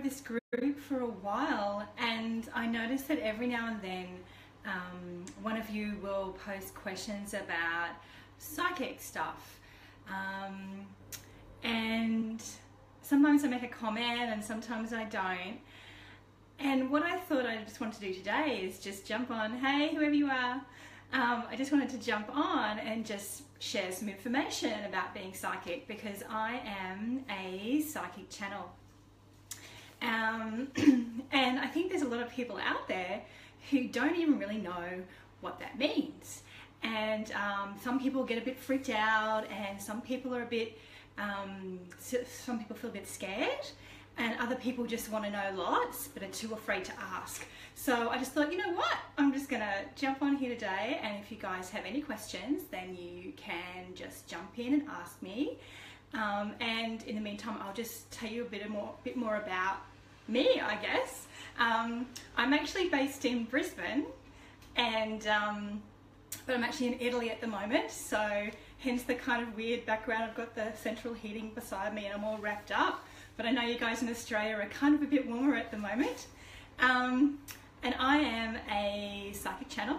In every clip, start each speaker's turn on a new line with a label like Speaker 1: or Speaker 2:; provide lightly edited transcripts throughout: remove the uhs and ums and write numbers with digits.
Speaker 1: of this group for a while, and I noticed that every now and then one of you will post questions about psychic stuff, and sometimes I make a comment and sometimes I don't. And what I thought I just wanted to do today is just jump on, hey, whoever you are, I just wanted to jump on and just share some information about being psychic, because I am a psychic channel. And I think there's a lot of people out there who don't even really know what that means. And some people get a bit freaked out, and some people are a bit, some people feel a bit scared, and other people just want to know lots but are too afraid to ask. So I just thought, you know what, I'm just gonna jump on here today, and if you guys have any questions, then you can just jump in and ask me. And in the meantime, I'll just tell you a bit more about me, I guess. I'm actually based in Brisbane, and but I'm actually in Italy at the moment, so hence the kind of weird background. I've got the central heating beside me and I'm all wrapped up, but I know you guys in Australia are kind of a bit warmer at the moment. And I am a psychic channel,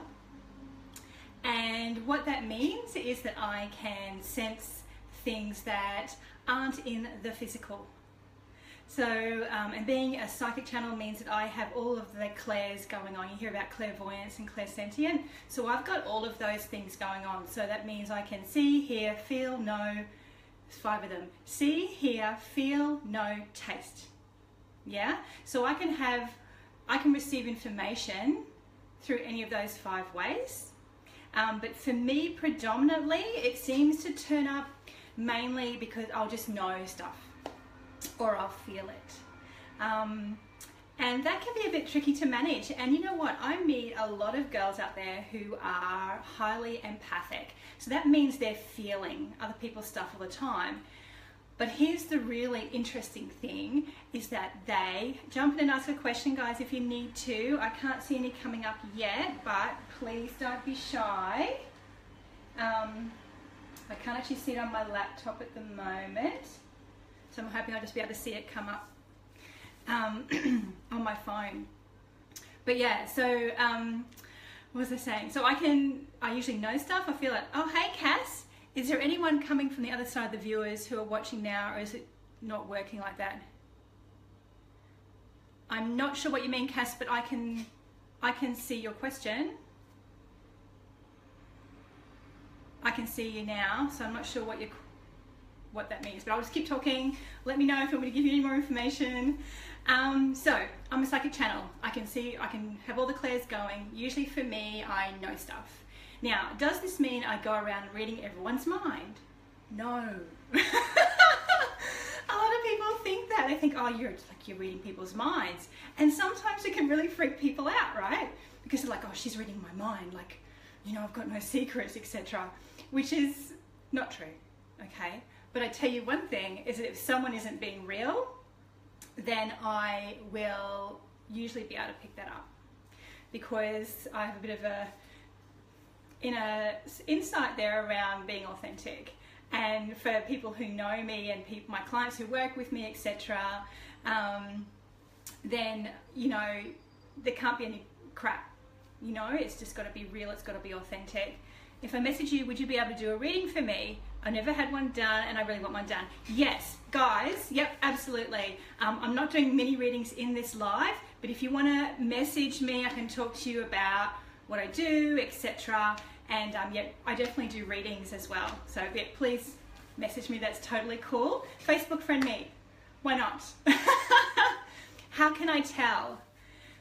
Speaker 1: and what that means is that I can sense things that aren't in the physical. So, and being a psychic channel means that I have all of the clairs going on. You hear about clairvoyance and clairsentient. So I've got all of those things going on. So that means I can see, hear, feel, know. There's 5 of them. See, hear, feel, know, taste. Yeah? So I can receive information through any of those 5 ways. But for me, predominantly, it seems to turn up mainly because I'll just know stuff, or I'll feel it. And that can be a bit tricky to manage. And you know what? I meet a lot of girls out there who are highly empathic. So that means they're feeling other people's stuff all the time. But here's the really interesting thing, is that they jump in and ask a question, guys, if you need to. I can't see any coming up yet, but please don't be shy. I can't actually see it on my laptop at the moment, so I'm hoping I'll just be able to see it come up on my phone. But yeah, so what was I saying? So I usually know stuff. I feel like, oh, hey, Cass, is there anyone coming from the other side of the viewers who are watching now, or is it not working like that? I'm not sure what you mean, Cass, but I can see your question. I can see you now, so I'm not sure what that means, but I'll just keep talking. Let me know if you want me to give you any more information. So I'm a psychic channel. I can have all the clairs going. Usually for me, I know stuff. Now, does this mean I go around reading everyone's mind? No. A lot of people think that. They think, oh, you're reading people's minds. And sometimes it can really freak people out, right? Because they're like, oh, she's reading my mind. Like, you know, I've got no secrets, etc. Which is not true, okay? But I tell you one thing, is that if someone isn't being real, then I will usually be able to pick that up, because I have a bit of a insight there around being authentic. And for people who know me and my clients who work with me, etc., then, you know, there can't be any crap. You know, it's just got to be real, it's got to be authentic. If I message you, would you be able to do a reading for me? I never had one done and I really want one done. Yes, guys, yep, absolutely. I'm not doing mini readings in this live, but if you want to message me, I can talk to you about what I do, etc. And yeah, I definitely do readings as well. So yeah, please message me, that's totally cool. Facebook friend me, why not? How can I tell?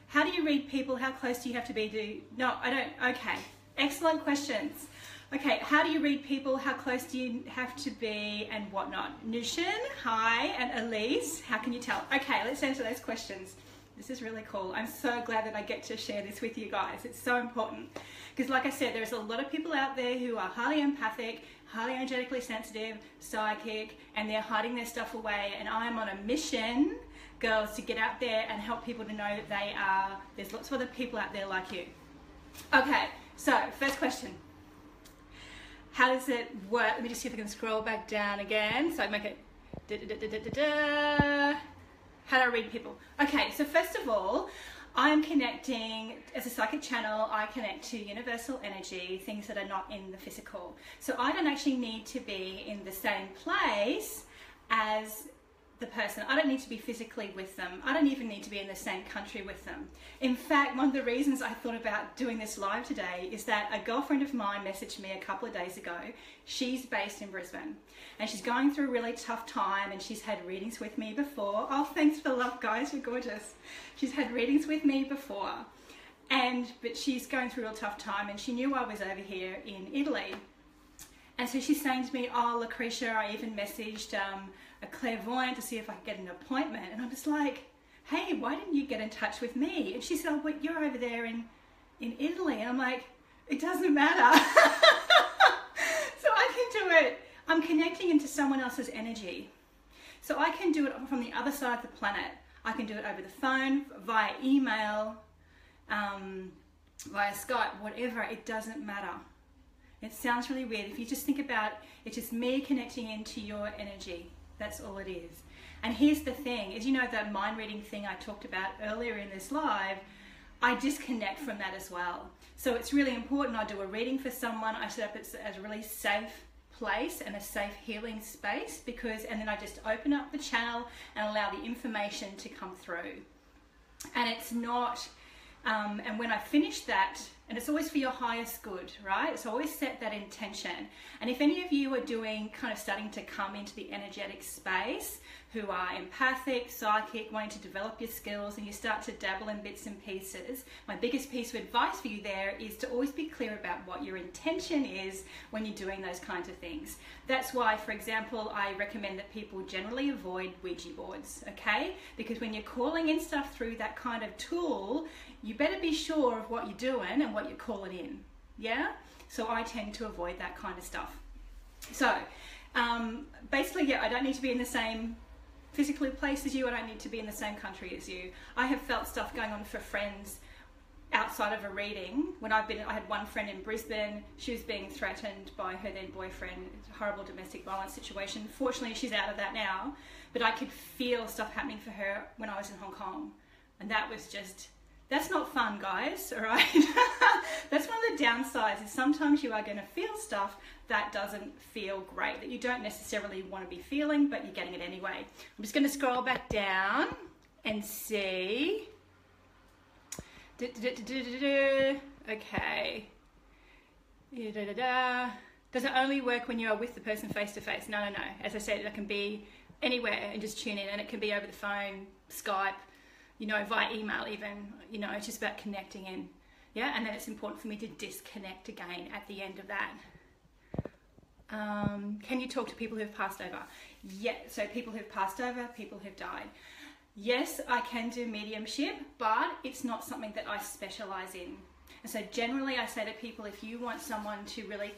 Speaker 1: How do you read people? How close do you have to be? No, I don't. Okay, excellent questions. Okay, how do you read people? How close do you have to be, and whatnot? Nushin, hi, and Elise, how can you tell? Okay, let's answer those questions. This is really cool. I'm so glad that I get to share this with you guys. It's so important. Because like I said, there's a lot of people out there who are highly empathic, highly energetically sensitive, psychic, and they're hiding their stuff away. And I'm on a mission, girls, to get out there and help people to know that there's lots of other people out there like you. Okay, so first question. How does it work? Let me just see if I can scroll back down again. So I make it How do I read people? Okay, so first of all, I'm connecting, as a psychic channel, I connect to universal energy, things that are not in the physical. So I don't actually need to be in the same place as the person. I don't need to be physically with them. I don't even need to be in the same country with them. In fact, one of the reasons I thought about doing this live today is that a girlfriend of mine messaged me a couple of days ago. She's based in Brisbane and she's going through a really tough time, and she's had readings with me before. Oh, thanks for the love, guys. You're gorgeous. She's had readings with me before, but she's going through a real tough time, and she knew I was over here in Italy. And so she's saying to me, oh, Lucretia, I even messaged a clairvoyant to see if I could get an appointment. And I'm just like, hey, why didn't you get in touch with me? And she said, oh, but you're over there in Italy. And I'm like, it doesn't matter. So I can do it. I'm connecting into someone else's energy. So I can do it from the other side of the planet. I can do it over the phone, via email, via Skype, whatever. It doesn't matter. It sounds really weird. If you just think about it, it's just me connecting into your energy. That's all it is. And here's the thing, as you know, that mind reading thing I talked about earlier in this live, I disconnect from that as well. So it's really important. I do a reading for someone. I set up it as a really safe place and a safe healing space, and then I just open up the channel and allow the information to come through. And it's not, and when I finish that, and it's always for your highest good, right? So always set that intention. And if any of you are starting to come into the energetic space, who are empathic, psychic, wanting to develop your skills, and you start to dabble in bits and pieces, my biggest piece of advice for you there is to always be clear about what your intention is when you're doing those kinds of things. That's why, for example, I recommend that people generally avoid Ouija boards, okay? Because when you're calling in stuff through that kind of tool, you better be sure of what you're doing and what you're calling in, yeah? So I tend to avoid that kind of stuff. So basically, yeah, I don't need to be in the same physical place as you. I don't need to be in the same country as you. I have felt stuff going on for friends outside of a reading. I had one friend in Brisbane. She was being threatened by her then boyfriend. Horrible domestic violence situation. Fortunately, she's out of that now. But I could feel stuff happening for her when I was in Hong Kong. And that was just, that's not fun, guys, all right? That's one of the downsides, is sometimes you are going to feel stuff that doesn't feel great, that you don't necessarily want to be feeling, but you're getting it anyway. I'm just going to scroll back down and see. Okay. Does it only work when you are with the person face to face? No. As I said, it can be anywhere and just tune in, and it can be over the phone, Skype, via email even. It's just about connecting in. Yeah, and then it's important for me to disconnect again at the end of that. Can you talk to people who've passed over? Yeah, so people who've passed over, people who've died. Yes, I can do mediumship, but it's not something that I specialize in. And so generally I say to people, if you want someone to really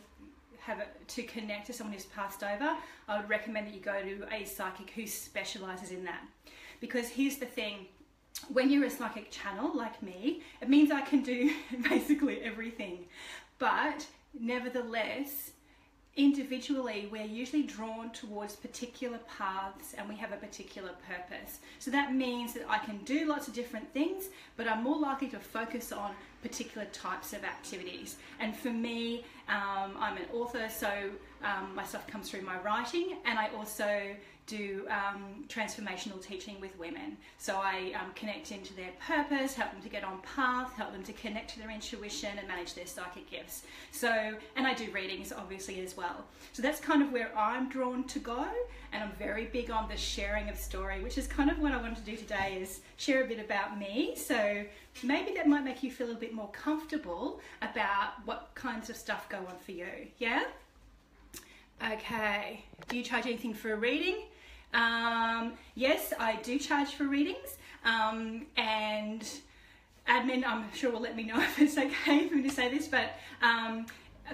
Speaker 1: to connect to someone who's passed over, I would recommend that you go to a psychic who specializes in that. Because here's the thing, when you're a psychic channel like me, it means I can do basically everything. But nevertheless, individually, we're usually drawn towards particular paths, and we have a particular purpose. So that means that I can do lots of different things, but I'm more likely to focus on particular types of activities. And for me, I'm an author, so my stuff comes through my writing, and I also do transformational teaching with women. So I connect into their purpose, help them to get on path, help them to connect to their intuition and manage their psychic gifts. So, and I do readings obviously as well. So that's kind of where I'm drawn to go, and I'm very big on the sharing of story, which is kind of what I wanted to do today, is share a bit about me. So maybe that might make you feel a little bit more comfortable about what kinds of stuff go on for you, yeah? Okay, do you charge anything for a reading? Yes, I do charge for readings, and admin, I'm sure, will let me know if it's okay for me to say this, but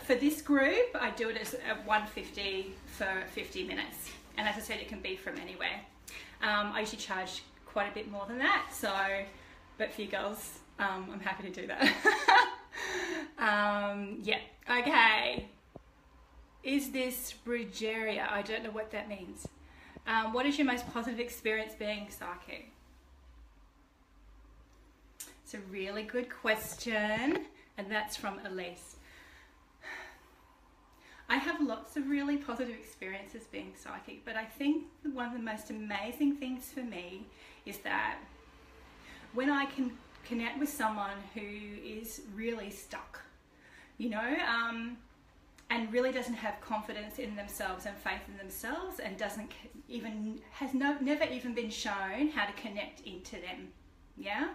Speaker 1: for this group, I do it as $150 for 50 minutes, and as I said, it can be from anywhere. I usually charge quite a bit more than that, so, but for you girls, I'm happy to do that. Yeah, okay. Is this Brujeria? I don't know what that means. What is your most positive experience being psychic? It's a really good question, and that's from Elise. I have lots of really positive experiences being psychic, but I think one of the most amazing things for me is that when I can connect with someone who is really stuck, you know, and really doesn't have confidence in themselves and faith in themselves, and never even been shown how to connect into them. Yeah.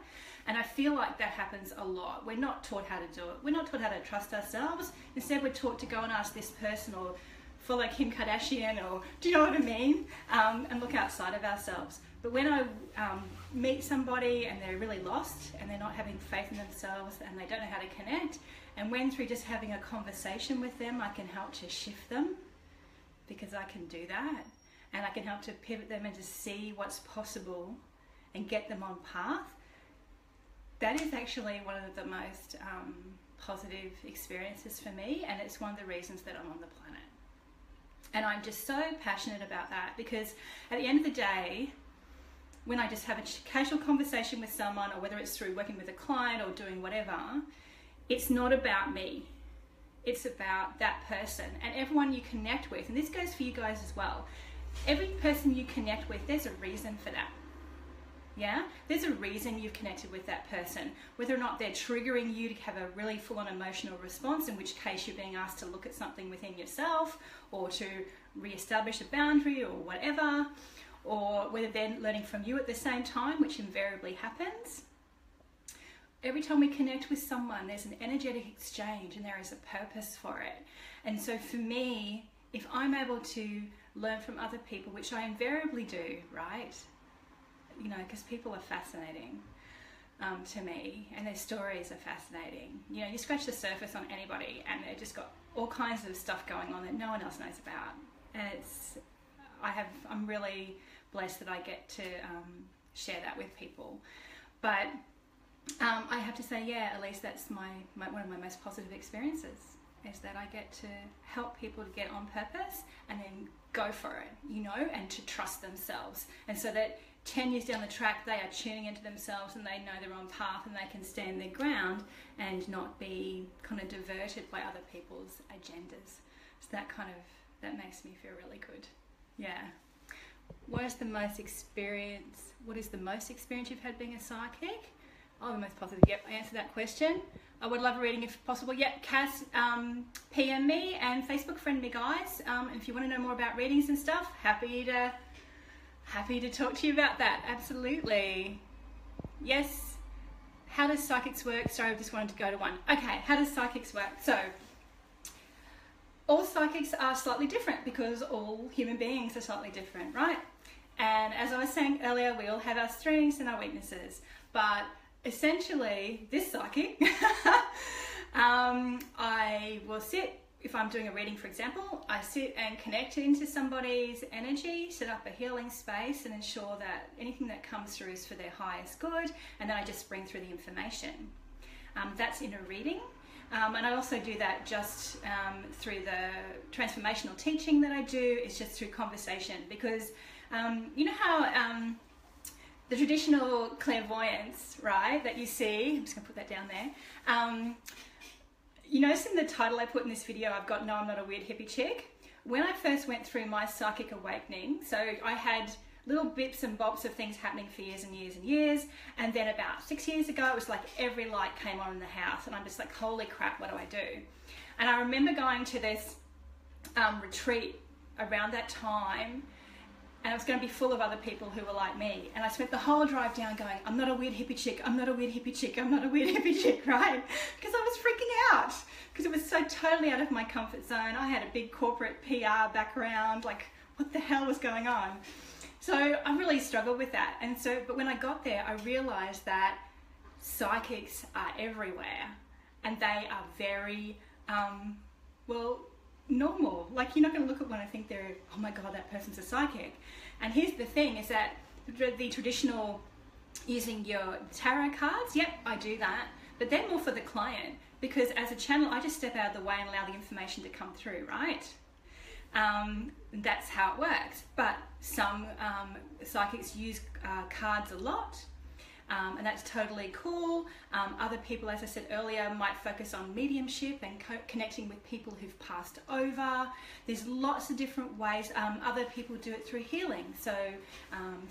Speaker 1: And I feel like that happens a lot. We're not taught how to do it. We're not taught how to trust ourselves. Instead, we're taught to go and ask this person, or follow Kim Kardashian, or do you know what I mean? And look outside of ourselves. But when I meet somebody and they're really lost and they're not having faith in themselves and they don't know how to connect, and when through just having a conversation with them, I can help to shift them, because I can do that. And I can help to pivot them and to see what's possible and get them on path. That is actually one of the most positive experiences for me, and it's one of the reasons that I'm on the planet. And I'm just so passionate about that, because at the end of the day, when I just have a casual conversation with someone, or whether it's through working with a client or doing whatever, it's not about me. It's about that person and everyone you connect with. And this goes for you guys as well. Every person you connect with, there's a reason for that. Yeah, there's a reason you've connected with that person, whether or not they're triggering you to have a really full-on emotional response, in which case you're being asked to look at something within yourself, or to re-establish a boundary or whatever, or whether they're learning from you at the same time, which invariably happens. Every time we connect with someone, there's an energetic exchange, and there is a purpose for it. And so for me, if I'm able to learn from other people, which I invariably do, right? You know, because people are fascinating to me, and their stories are fascinating. You know, you scratch the surface on anybody and they've just got all kinds of stuff going on that no one else knows about. And I'm really blessed that I get to share that with people. But I have to say, yeah, at least that's one of my most positive experiences, is that I get to help people to get on purpose and then go for it, you know, and to trust themselves. And so that 10 years down the track, they are tuning into themselves and they know they're on path, and they can stand their ground and not be kind of diverted by other people's agendas. So that makes me feel really good. Yeah. What is the most experience you've had being a psychic? Oh, the most positive. Yep, I answered that question. I would love a reading if possible. Yep, Cass, PM me and Facebook friend me, guys. If you want to know more about readings and stuff, happy to talk to you about that. Absolutely. Yes. How does psychics work? Sorry, I just wanted to go to one. Okay, how does psychics work? So, all psychics are slightly different, because all human beings are slightly different, right? And as I was saying earlier, we all have our strengths and our weaknesses. But essentially, this psychic, I will sit, if I'm doing a reading, for example, I sit and connect into somebody's energy, set up a healing space, and ensure that anything that comes through is for their highest good, and then I just bring through the information. That's in a reading. And I also do that just through the transformational teaching that I do. It's just through conversation, because you know how the traditional clairvoyance, right, that you see, I'm just gonna put that down there. You notice in the title I put in this video, I've got "No, I'm not a weird hippie chick." When I first went through my psychic awakening, so I had little bits and bobs of things happening for years and years and years, and then about 6 years ago, it was like every light came on in the house, and I'm just like, holy crap, what do I do? And I remember going to this retreat around that time, and it was going to be full of other people who were like me. And I spent the whole drive down going, I'm not a weird hippie chick, I'm not a weird hippie chick, I'm not a weird hippie chick, right? Because I was freaking out, because it was so totally out of my comfort zone. I had a big corporate PR background, like what the hell was going on? So I really struggled with that. And so, but when I got there, I realized that psychics are everywhere, and they are very, well, normal. Like, you're not going to look at one and think they're, oh my god, that person's a psychic. And here's the thing, is that the traditional using your tarot cards, yep, I do that, but they're more for the client, because as a channel, I just step out of the way and allow the information to come through, right? That's how it works. But some psychics use cards a lot. and that's totally cool. Other people, as I said earlier, might focus on mediumship and connecting with people who've passed over. There's lots of different ways. Other people do it through healing, so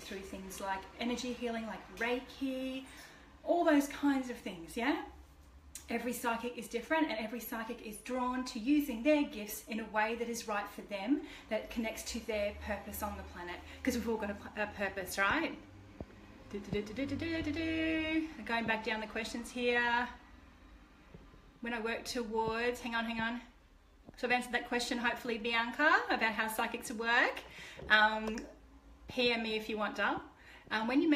Speaker 1: through things like energy healing, like Reiki, all those kinds of things, yeah? Every psychic is different, and every psychic is drawn to using their gifts in a way that is right for them, that connects to their purpose on the planet, because we've all got a purpose, right? Going back down the questions here. When I work towards, hang on. So I've answered that question, hopefully, Bianca, about how psychics work. PM me if you want to. When you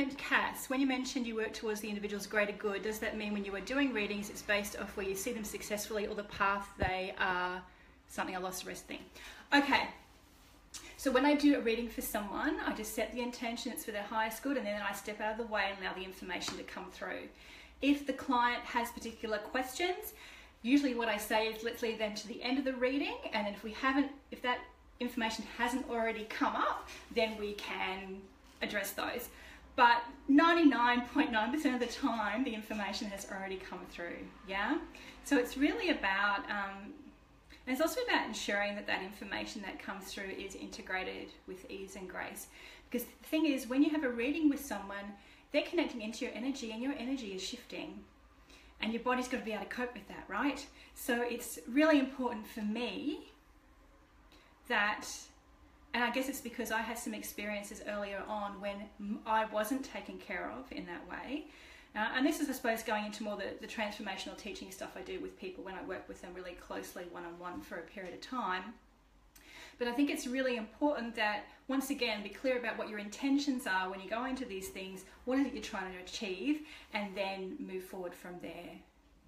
Speaker 1: mentioned you work towards the individual's greater good, does that mean when you are doing readings, it's based off where you see them successfully or the path they are, something I lost the rest thing. Okay, so when I do a reading for someone, I just set the intention, it's for their highest good, and then I step out of the way and allow the information to come through. If the client has particular questions, usually what I say is let's leave them to the end of the reading, and then if that information hasn't already come up, then we can address those. But 99.9% of the time, the information has already come through, yeah? So it's really about, and it's also about ensuring that that information that comes through is integrated with ease and grace. Because the thing is, when you have a reading with someone, they're connecting into your energy, and your energy is shifting. And your body's got to be able to cope with that, right? So it's really important for me that, and I guess it's because I had some experiences earlier on when I wasn't taken care of in that way. And this is, I suppose, going into more the transformational teaching stuff I do with people when I work with them really closely one-on-one for a period of time. But I think it's really important that, once again, be clear about what your intentions are when you go into these things, what is it you're trying to achieve, and then move forward from there,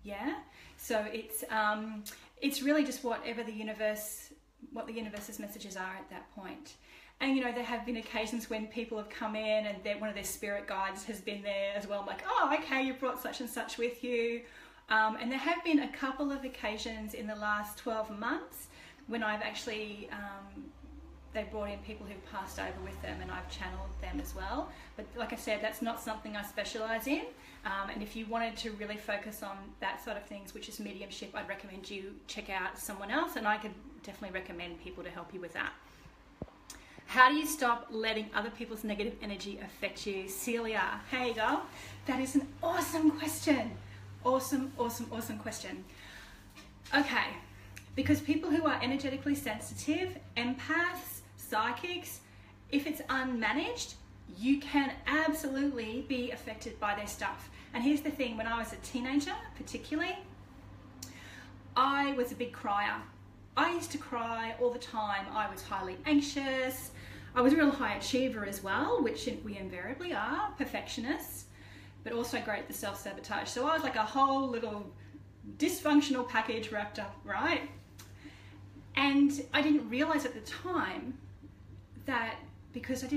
Speaker 1: yeah? So it's really just whatever the what the universe's messages are at that point. And you know, there have been occasions when people have come in and one of their spirit guides has been there as well. I'm like, oh, okay, you brought such and such with you. And there have been a couple of occasions in the last 12 months when I've actually, they brought in people who've passed over with them, and I've channeled them as well. But like I said, that's not something I specialize in. And if you wanted to really focus on that sort of things, which is mediumship, I'd recommend you check out someone else, and I could definitely recommend people to help you with that. How do you stop letting other people's negative energy affect you? Celia, hey girl, that is an awesome question. Awesome question. Okay, because people who are energetically sensitive, empaths, psychics, if it's unmanaged, you can absolutely be affected by their stuff. And here's the thing, when I was a teenager, particularly, I was a big crier. I used to cry all the time. I was highly anxious. I was a real high achiever as well, which we invariably are, perfectionists, but also great at the self-sabotage. So I was like a whole little dysfunctional package wrapped up, right? And I didn't realize at the time that because I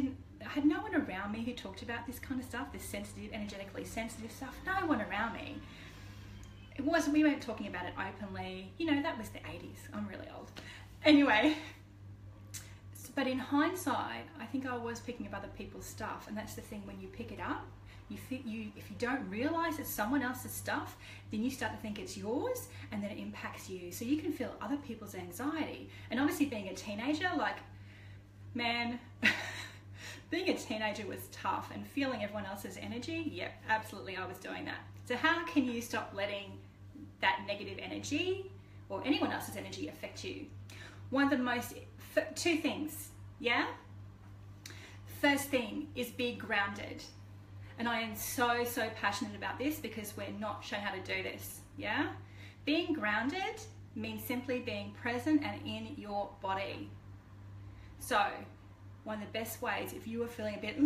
Speaker 1: had no one around me who talked about this kind of stuff, this sensitive, energetically sensitive stuff, no one around me. We weren't talking about it openly. You know, that was the 80s. I'm really old. Anyway, but in hindsight, I think I was picking up other people's stuff, and that's the thing, when you pick it up, if you don't realize it's someone else's stuff, then you start to think it's yours, and then it impacts you. So you can feel other people's anxiety. And obviously being a teenager, like, man, being a teenager was tough, and feeling everyone else's energy, yep, absolutely I was doing that. So how can you stop letting that negative energy or anyone else's energy affect you? Two things, yeah? First thing is be grounded. And I am so passionate about this because we're not shown how to do this, yeah? Being grounded means simply being present and in your body. So, one of the best ways, if you are feeling a bit,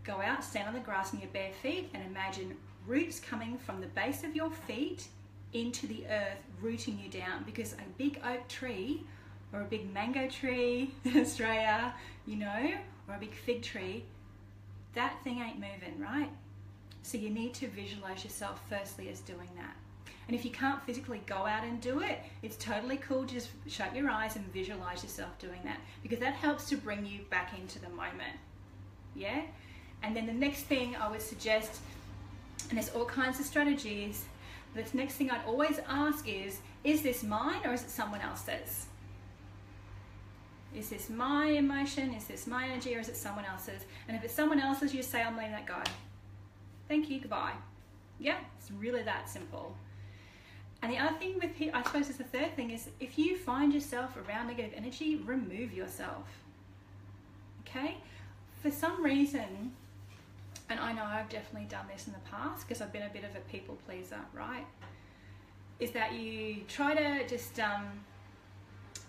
Speaker 1: go out, stand on the grass in your bare feet, and imagine roots coming from the base of your feet into the earth, rooting you down. Because a big oak tree or a big mango tree in Australia, you know, or a big fig tree, that thing ain't moving, right? So you need to visualize yourself firstly as doing that. And if you can't physically go out and do it, it's totally cool to just shut your eyes and visualize yourself doing that, because that helps to bring you back into the moment, yeah? And then the next thing I would suggest And there's all kinds of strategies. The next thing I'd always ask is this mine or is it someone else's? Is this my emotion? Is this my energy, or is it someone else's? And if it's someone else's, you say, I'm letting that go. Thank you, goodbye. Yeah, it's really that simple. And the other thing with, I suppose is the third thing, is if you find yourself around negative energy, remove yourself. Okay? For some reason, and I know I've definitely done this in the past because I've been a bit of a people pleaser, right? Is that you try to just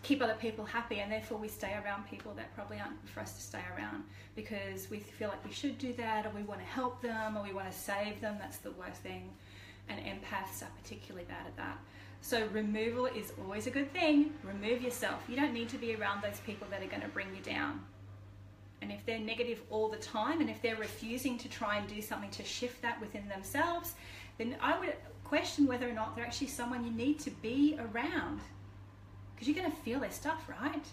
Speaker 1: keep other people happy, and therefore we stay around people that probably aren't for us to stay around because we feel like we should do that, or we want to help them, or we want to save them. That's the worst thing. And empaths are particularly bad at that. So removal is always a good thing. Remove yourself. You don't need to be around those people that are going to bring you down. And if they're negative all the time, and if they're refusing to try and do something to shift that within themselves, then I would question whether or not they're actually someone you need to be around, because you're going to feel their stuff, right?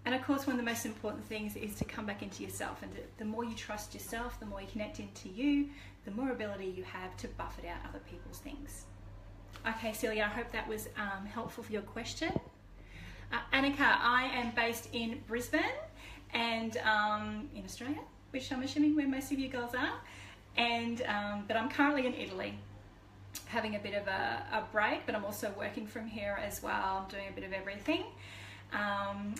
Speaker 1: And of course, one of the most important things is to come back into yourself. And the more you trust yourself, the more you connect into you, the more ability you have to buffet out other people's things. Okay, Celia, I hope that was helpful for your question. Annika, I am based in Brisbane and in Australia, which I'm assuming where most of you girls are. And but I'm currently in Italy, having a bit of a break, but I'm also working from here as well. I'm doing a bit of everything.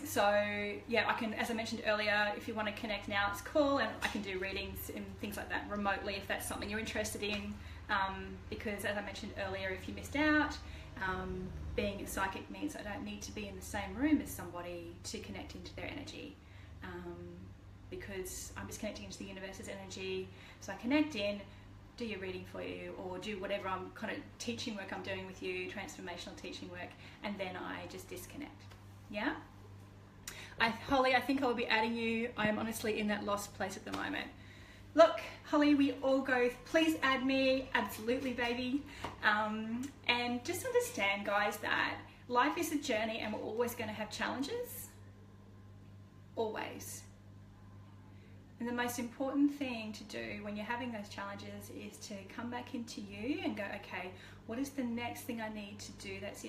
Speaker 1: So yeah, I can, as I mentioned earlier, if you want to connect now, it's cool, and I can do readings and things like that remotely if that's something you're interested in, because as I mentioned earlier, if you missed out, being psychic means I don't need to be in the same room as somebody to connect into their energy, because I'm just connecting into the universe's energy. So I connect in, do your reading for you, or do whatever I'm kind of teaching work I'm doing with you, transformational teaching work, and then I just disconnect. Yeah? Holly, I think I'll be adding you. I am honestly in that lost place at the moment. Look, Holly, we all go, please add me, absolutely, baby. And just understand, guys, that life is a journey and we're always going to have challenges. Always. And the most important thing to do when you're having those challenges is to come back into you and go, okay, what is the next thing I need to do that's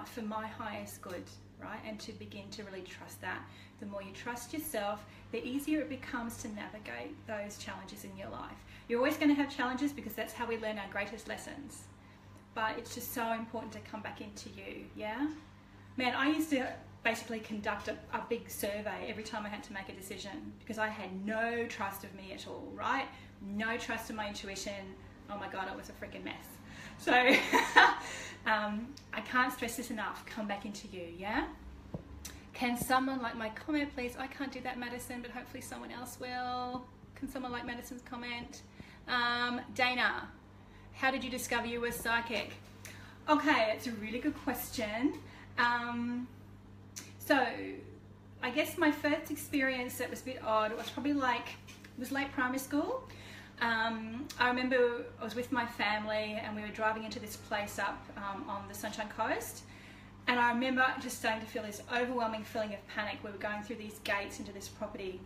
Speaker 1: for my highest good, right? And to begin to really trust that. The more you trust yourself, the easier it becomes to navigate those challenges in your life. You're always going to have challenges because that's how we learn our greatest lessons. But it's just so important to come back into you, yeah? Man, I used to basically conduct a big survey every time I had to make a decision because I had no trust of me at all, right? No trust in my intuition. Oh my God, it was a freaking mess. So I can't stress this enough. Come back into you, yeah? Can someone like my comment, please? I can't do that, Madison, but hopefully someone else will. Can someone like Madison's comment? Dana, how did you discover you were psychic? Okay, it's a really good question. So I guess my first experience that was a bit odd was probably it was late primary school. I remember I was with my family and we were driving into this place up on the Sunshine Coast, and I remember just starting to feel this overwhelming feeling of panic. We were going through these gates into this property,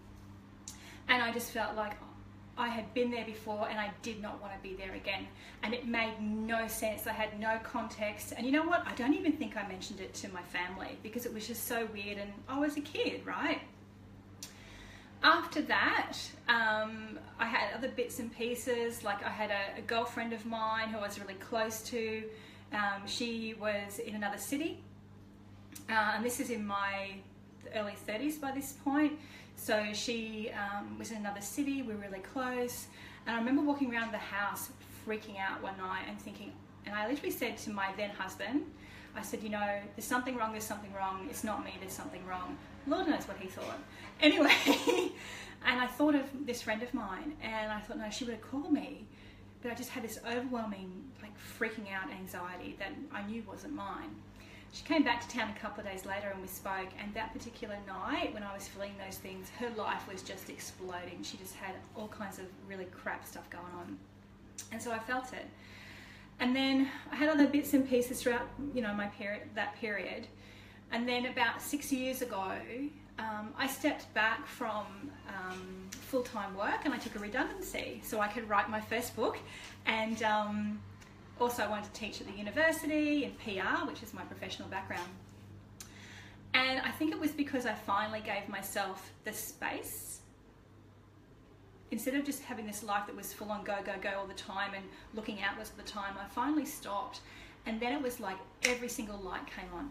Speaker 1: and I just felt like I had been there before and I did not want to be there again, and it made no sense. I had no context, and you know what, I don't even think I mentioned it to my family because it was just so weird, and I was a kid, right? After that, I had other bits and pieces. Like I had a girlfriend of mine who I was really close to. She was in another city, and this is in my early 30s by this point. So she was in another city, we were really close. And I remember walking around the house freaking out one night and thinking, and I literally said to my then husband, I said, you know, there's something wrong, it's not me, there's something wrong. Lord knows what he thought. Anyway, and I thought of this friend of mine, and I thought, no, she would have called me. But I just had this overwhelming, like freaking out anxiety that I knew wasn't mine. She came back to town a couple of days later and we spoke, and that particular night when I was feeling those things, her life was just exploding. She just had all kinds of really crap stuff going on. And so I felt it. And then I had other bits and pieces throughout, you know, that period. And then about 6 years ago, I stepped back from full-time work and I took a redundancy so I could write my first book, and also I wanted to teach at the university in PR, which is my professional background. And I think it was because I finally gave myself the space. Instead of just having this life that was full on go, go, go all the time and looking outwards all the time, I finally stopped. And then it was like every single light came on.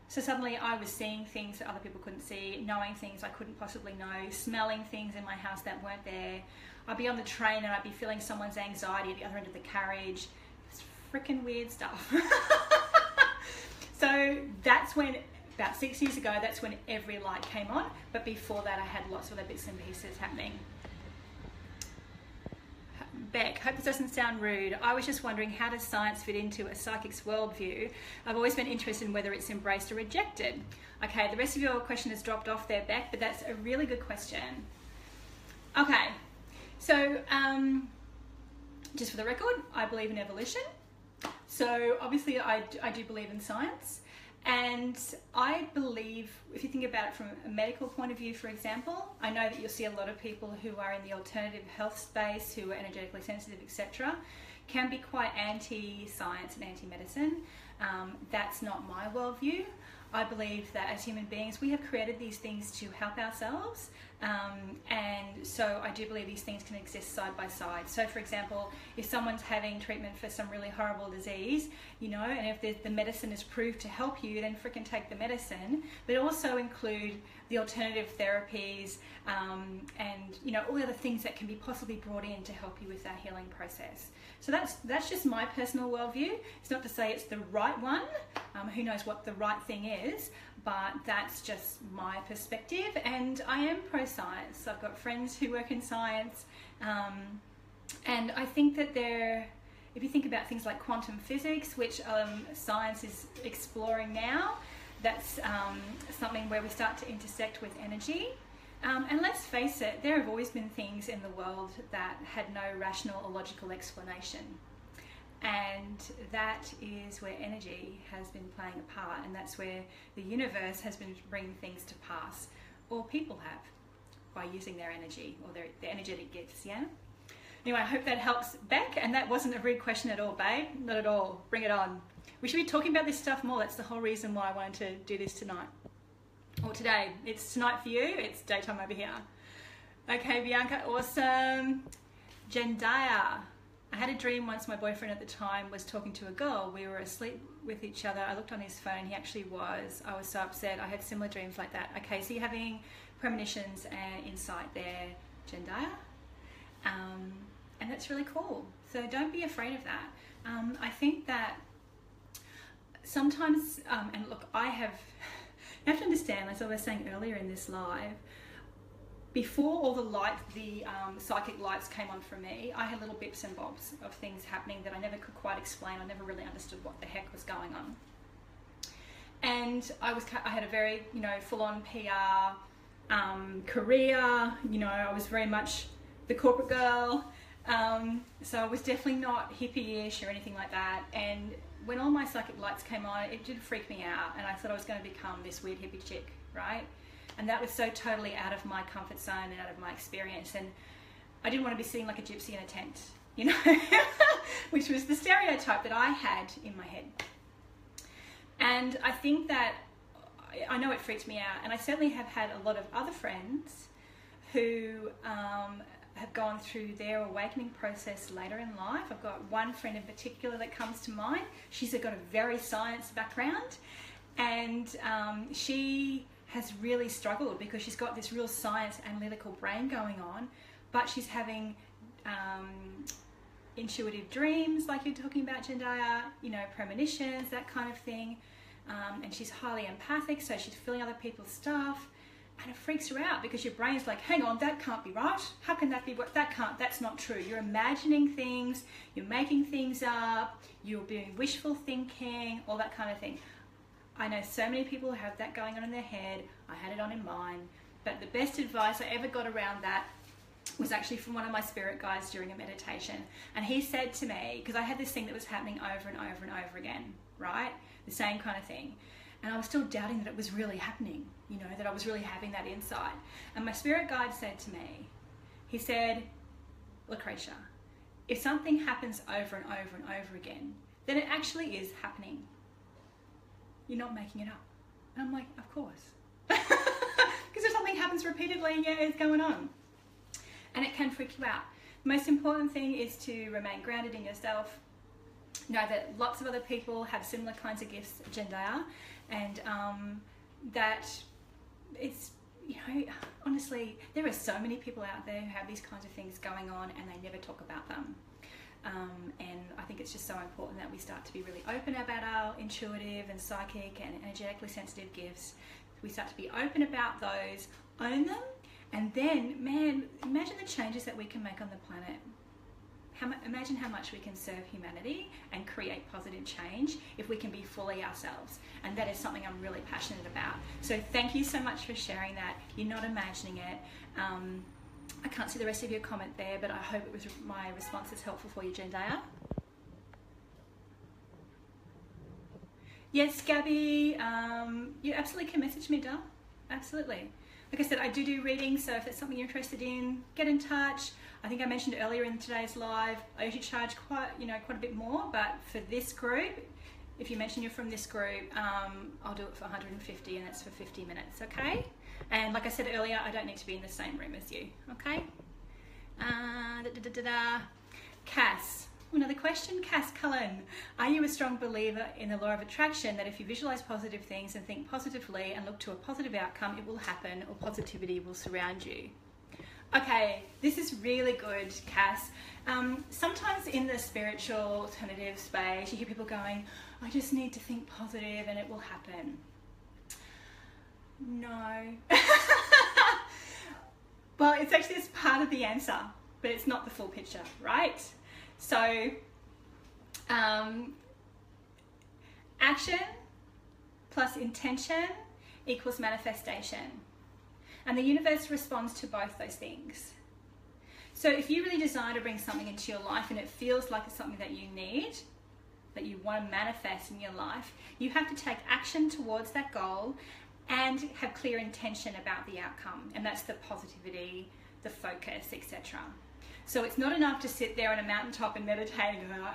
Speaker 1: So suddenly I was seeing things that other people couldn't see, knowing things I couldn't possibly know, smelling things in my house that weren't there. I'd be on the train and I'd be feeling someone's anxiety at the other end of the carriage. It's freaking weird stuff. So that's when, about 6 years ago, that's when every light came on. But before that, I had lots of other bits and pieces happening. Beck, hope this doesn't sound rude. I was just wondering, how does science fit into a psychic's worldview? I've always been interested in whether it's embraced or rejected. Okay, the rest of your question has dropped off there, Beck, but that's a really good question. Okay, so just for the record, I believe in evolution. So obviously I do believe in science. And I believe, if you think about it from a medical point of view, for example, I know that you'll see a lot of people who are in the alternative health space, who are energetically sensitive, etc., can be quite anti-science and anti-medicine. That's not my worldview. I believe that as human beings, we have created these things to help ourselves. And so I do believe these things can exist side by side. So for example, if someone's having treatment for some really horrible disease, you know, and if the medicine is proved to help you, then frickin' take the medicine. But also include the alternative therapies and, you know, all the other things that can be possibly brought in to help you with that healing process. So that's just my personal worldview. It's not to say it's the right one. Who knows what the right thing is, but that's just my perspective, and I am pro-science. I've got friends who work in science, and I think that if you think about things like quantum physics, which science is exploring now, that's something where we start to intersect with energy. And let's face it, there have always been things in the world that had no rational or logical explanation. And that is where energy has been playing a part, and that's where the universe has been bringing things to pass, or people have, by using their energy or their energetic gifts, yeah? Anyway, I hope that helps, Beck, and that wasn't a rude question at all, babe. Not at all. Bring it on. We should be talking about this stuff more. That's the whole reason why I wanted to do this tonight. Or today. It's tonight for you, it's daytime over here. Okay, Bianca, awesome. Jendaya. I had a dream once. My boyfriend at the time was talking to a girl. We were asleep with each other. I looked on his phone. He actually was. I was so upset. I had similar dreams like that. Okay, so you're having premonitions and insight there, Jendaya. And that's really cool. So don't be afraid of that. I think that sometimes, and look, you have to understand, as I was saying earlier in this live, before all the psychic lights came on for me, I had little bits and bobs of things happening that I never could quite explain. I never really understood what the heck was going on. And I had a very, you know, full-on PR career. You know, I was very much the corporate girl. So I was definitely not hippie-ish or anything like that. And when all my psychic lights came on, it did freak me out. And I thought I was going to become this weird hippie chick, right? And that was so totally out of my comfort zone and out of my experience. And I didn't want to be sitting like a gypsy in a tent, you know, which was the stereotype that I had in my head. And I think that, I know it freaked me out. And I certainly have had a lot of other friends who have gone through their awakening process later in life. I've got one friend in particular that comes to mind. She's got a very science background, and she has really struggled because she's got this real science analytical brain going on, but she's having intuitive dreams like you're talking about, Jendaya, you know, premonitions, that kind of thing. And she's highly empathic, so she's feeling other people's stuff, and it freaks her out because your brain's like, hang on, that can't be right. How can that be what? That's not true. You're imagining things, you're making things up, you're doing wishful thinking, all that kind of thing. I know so many people have that going on in their head. I had it on in mine. But the best advice I ever got around that was actually from one of my spirit guides during a meditation. And he said to me, because I had this thing that was happening over and over and over again, right? The same kind of thing. and I was still doubting that it was really happening, you know, that I was really having that insight. And my spirit guide said to me, he said, Lucretia, if something happens over and over and over again, then it actually is happening. You're not making it up. And I'm like, of course. Because if something happens repeatedly, yeah, it's going on. And it can freak you out. The most important thing is to remain grounded in yourself. Know that lots of other people have similar kinds of gifts, Jendaya, and that it's, you know, honestly, there are so many people out there who have these kinds of things going on and they never talk about them. And I think it's just so important that we start to be really open about our intuitive and psychic and energetically sensitive gifts. We start to be open about those, own them, and then, man, imagine the changes that we can make on the planet. Imagine how much we can serve humanity and create positive change if we can be fully ourselves. And that is something I'm really passionate about. So thank you so much for sharing that. You're not imagining it. I can't see the rest of your comment there, but I hope it was my response is helpful for you, Jendaya. Yes, Gabby, you absolutely can message me, Dal. Absolutely. Like I said, I do readings, so if it's something you're interested in, get in touch. I think I mentioned earlier in today's live, I usually charge quite a bit more, but for this group, if you mention you're from this group, I'll do it for 150 and it's for 50 minutes, okay? And like I said earlier, I don't need to be in the same room as you, okay? Cass, another question. Cass Cullen, are you a strong believer in the law of attraction, that if you visualize positive things and think positively and look to a positive outcome, it will happen, or positivity will surround you? Okay, this is really good, Cass. Sometimes in the spiritual alternative space, you hear people going, I just need to think positive and it will happen. No. Well, it's actually just part of the answer, but it's not the full picture, right? So, action plus intention equals manifestation. And the universe responds to both those things. So if you really desire to bring something into your life and it feels like it's something that you need, that you want to manifest in your life, you have to take action towards that goal and have clear intention about the outcome. And that's the positivity, the focus, etc. So it's not enough to sit there on a mountaintop and meditate and go,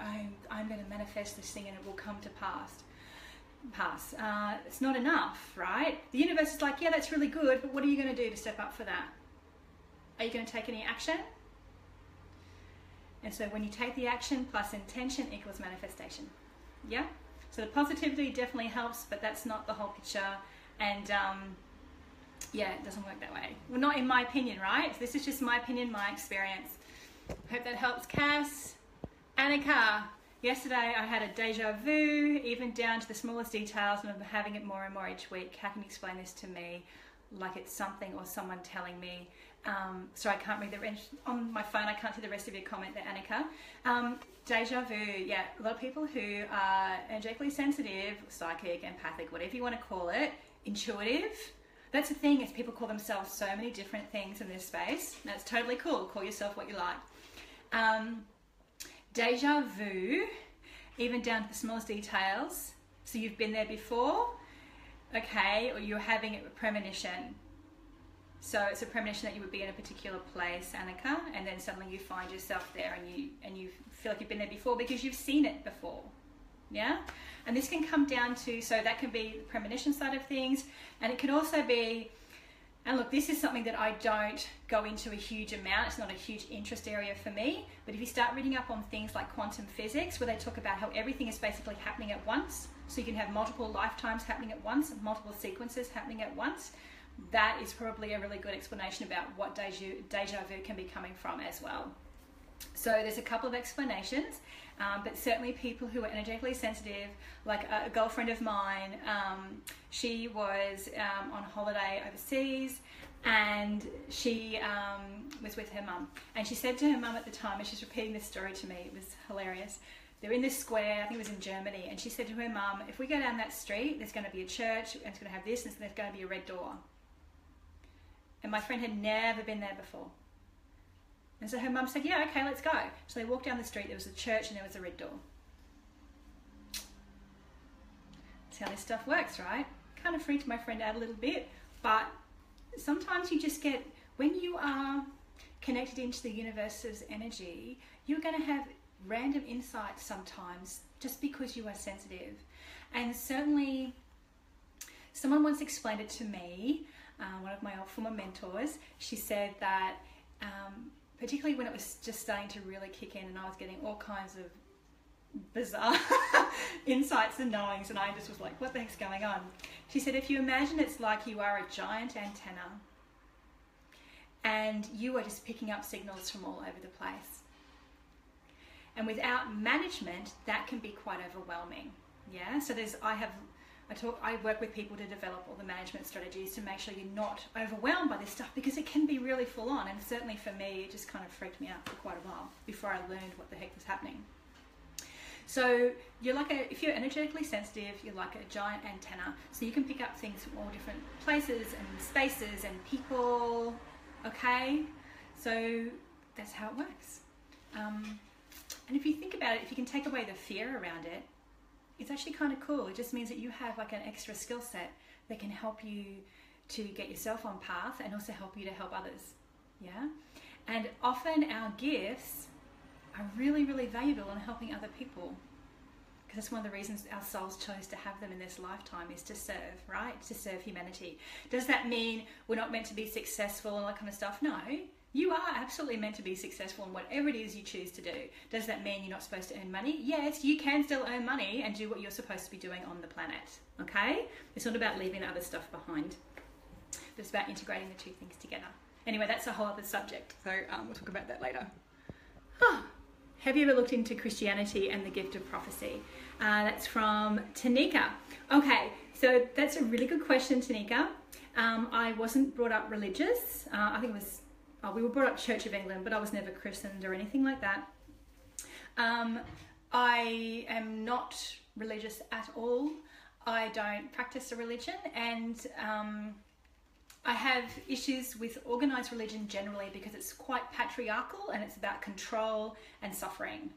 Speaker 1: I'm going to manifest this thing and it will come to pass. It's not enough, right? The universe is like, yeah, that's really good, but what are you going to do to step up for that? Are you going to take any action? And so when you take the action plus intention equals manifestation. Yeah? So the positivity definitely helps, but that's not the whole picture. And yeah, it doesn't work that way. Well, not in my opinion, right? This is just my opinion, my experience. Hope that helps, Cass. Annika, yesterday I had a deja vu, even down to the smallest details, and I'm having it more and more each week. How can you explain this to me? Like it's something or someone telling me. Sorry, I can't read the rest. On my phone, I can't see the rest of your comment there, Annika. Deja vu, yeah, a lot of people who are energetically sensitive, psychic, empathic, whatever you want to call it, intuitive. That's the thing, is people call themselves so many different things in this space. That's totally cool. Call yourself what you like. Deja vu, even down to the smallest details. So you've been there before, okay, or you're having a premonition. So it's a premonition that you would be in a particular place, Annika, and then suddenly you find yourself there and you feel like you've been there before because you've seen it before. Yeah? And this can come down to, so that can be the premonition side of things, and it can also be, and look, this is something that I don't go into a huge amount, it's not a huge interest area for me, but if you start reading up on things like quantum physics, where they talk about how everything is basically happening at once, so you can have multiple lifetimes happening at once, multiple sequences happening at once, that is probably a really good explanation about what deja vu can be coming from as well. So there's a couple of explanations, but certainly people who are energetically sensitive, like a girlfriend of mine, she was on holiday overseas, and she was with her mum, and she said to her mum at the time, and she's repeating this story to me, it was hilarious, they're in this square, I think it was in Germany, and she said to her mum, if we go down that street, there's going to be a church, and it's going to have this, and there's going to be a red door. And my friend had never been there before. And so her mum said, yeah, okay, let's go. So they walked down the street, there was a church and there was a red door. That's how this stuff works, right? kind of freaked my friend out a little bit, but sometimes you just get, when you are connected into the universe's energy, you're going to have random insights sometimes just because you are sensitive. And certainly someone once explained it to me, one of my old former mentors. She said that particularly when it was just starting to really kick in and I was getting all kinds of bizarre insights and knowings, and I just was like, what the heck's going on? She said, if you imagine it's like you are a giant antenna and you are just picking up signals from all over the place. And without management, that can be quite overwhelming. Yeah, so I work with people to develop all the management strategies to make sure you're not overwhelmed by this stuff, because it can be really full on. And certainly for me, it just kind of freaked me out for quite a while before I learned what the heck was happening. So you're like if you're energetically sensitive, you're like a giant antenna. So you can pick up things from all different places and spaces and people. Okay, so that's how it works. And if you think about it, if you can take away the fear around it, it's actually kind of cool. It just means that you have like an extra skill set that can help you to get yourself on path and also help you to help others. Yeah, and often our gifts are really, really valuable in helping other people, because that's one of the reasons our souls chose to have them in this lifetime, is to serve, right? To serve humanity. Does that mean we're not meant to be successful and all that kind of stuff? No, you are absolutely meant to be successful in whatever it is you choose to do. Does that mean you're not supposed to earn money? Yes, you can still earn money and do what you're supposed to be doing on the planet, okay? It's not about leaving other stuff behind. It's about integrating the two things together. Anyway, that's a whole other subject, so we'll talk about that later. Have you ever looked into Christianity and the gift of prophecy? That's from Tanika. Okay, so that's a really good question, Tanika. I wasn't brought up religious. I think it was, we were brought up Church of England, but I was never christened or anything like that. I am not religious at all. I don't practice a religion, and I have issues with organised religion generally because it's quite patriarchal and it's about control and suffering.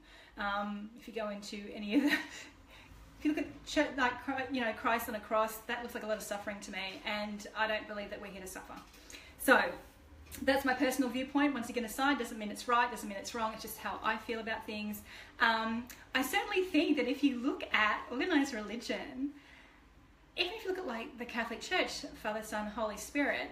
Speaker 1: If you go into any of the, if you look at church, like, you know, Christ on a cross, that looks like a lot of suffering to me, and I don't believe that we're here to suffer. So that's my personal viewpoint. Once again, aside, doesn't mean it's right, doesn't mean it's wrong, it's just how I feel about things. I certainly think that if you look at organised religion, even if you look at like the Catholic Church, Father, Son, Holy Spirit,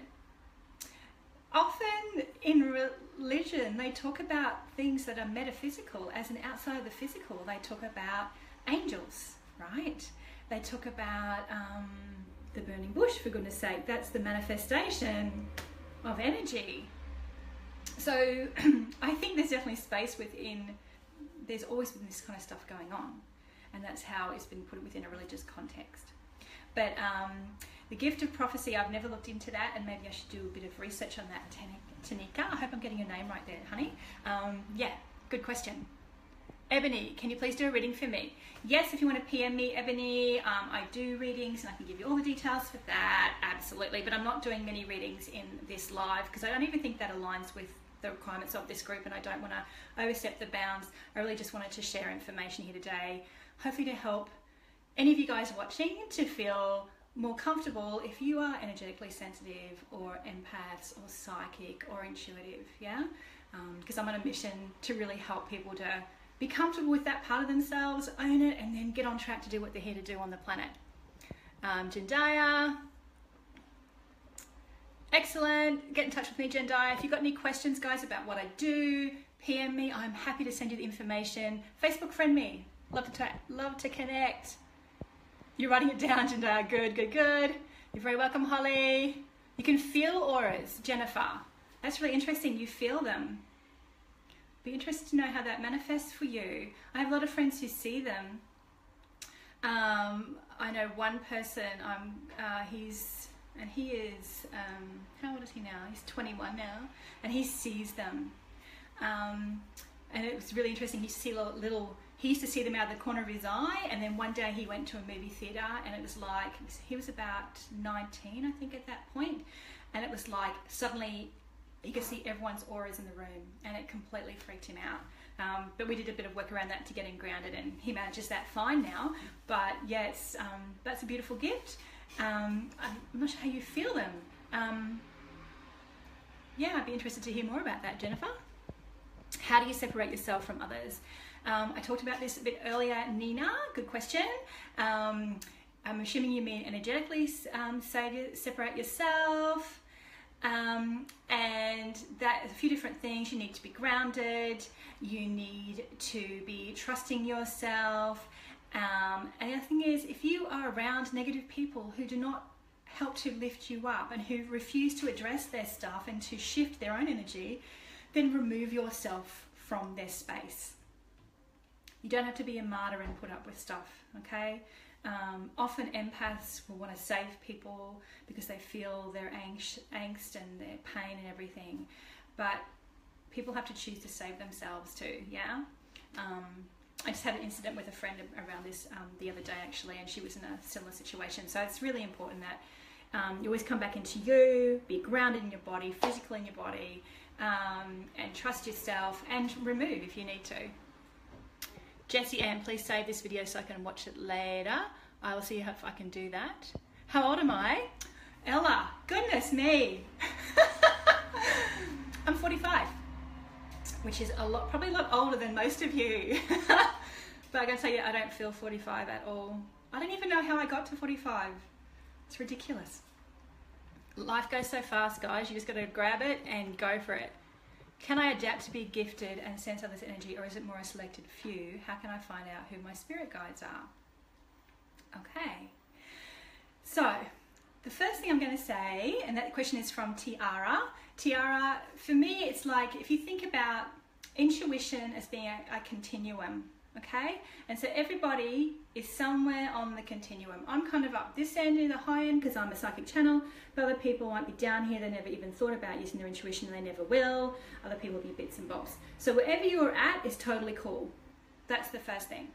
Speaker 1: often in religion they talk about things that are metaphysical as an outside of the physical. They talk about angels, right? They talk about the burning bush, for goodness sake. That's the manifestation of energy. So I think there's definitely space within, there's always been this kind of stuff going on, and that's how it's been put within a religious context. But the gift of prophecy, I've never looked into that, and maybe I should do a bit of research on that, Tanika. I hope I'm getting your name right there, honey. Yeah, good question. Ebony, can you please do a reading for me? Yes, if you want to PM me, Ebony, I do readings and I can give you all the details for that, absolutely. But I'm not doing many readings in this live because I don't even think that aligns with the requirements of this group, and I don't want to overstep the bounds. I really just wanted to share information here today, hopefully to help any of you guys watching to feel more comfortable if you are energetically sensitive or empaths or psychic or intuitive, yeah? Because I'm on a mission to really help people to be comfortable with that part of themselves, own it, and then get on track to do what they're here to do on the planet. Jendaya, excellent. Get in touch with me, Jendaya. If you've got any questions, guys, about what I do, PM me. I'm happy to send you the information. Facebook friend me. Love to connect. You're writing it down, Jendaya. Good, good, good. You're very welcome, Holly. You can feel auras, Jennifer. That's really interesting. You feel them. Be interested to know how that manifests for you. I have a lot of friends who see them. I know one person, he is, how old is he now? He's 21 now, and he sees them. And it was really interesting. He used to see them out of the corner of his eye, and then one day he went to a movie theatre, and it was like, he was about 19, I think, at that point, and it was like suddenly he could see everyone's auras in the room, and it completely freaked him out. But we did a bit of work around that to get him grounded, and he manages that fine now. But yes, that's a beautiful gift. I'm not sure how you feel them. Yeah, I'd be interested to hear more about that, Jennifer. How do you separate yourself from others? I talked about this a bit earlier. Nina, good question. I'm assuming you mean energetically separate yourself. And that a few different things. You need to be grounded. You need to be trusting yourself. And the other thing is, if you are around negative people who do not help to lift you up and who refuse to address their stuff and to shift their own energy, then remove yourself from their space. You don't have to be a martyr and put up with stuff, okay? Often empaths will want to save people because they feel their angst and their pain and everything, but people have to choose to save themselves too, yeah? I just had an incident with a friend around this the other day actually, and she was in a similar situation. So it's really important that you always come back into you, be grounded in your body, physically in your body, and trust yourself, and remove if you need to. Jessie Ann, please save this video so I can watch it later. I will see if I can do that. How old am I? Ella, goodness me. I'm 45, which is probably a lot older than most of you. But I gotta tell you, I don't feel 45 at all. I don't even know how I got to 45. It's ridiculous. Life goes so fast, guys. You just gotta grab it and go for it. Can I adapt to be gifted and sense others' energy, or is it more a selected few? How can I find out who my spirit guides are? Okay. So, the first thing I'm going to say, and that question is from Tiara. Tiara, for me, it's like if you think about intuition as being a continuum, okay? And so everybody is somewhere on the continuum. I'm kind of up this end in the high end because I'm a psychic channel, but other people might be down here. They never even thought about using their intuition and they never will. Other people will be bits and bobs. So wherever you're at is totally cool. That's the first thing.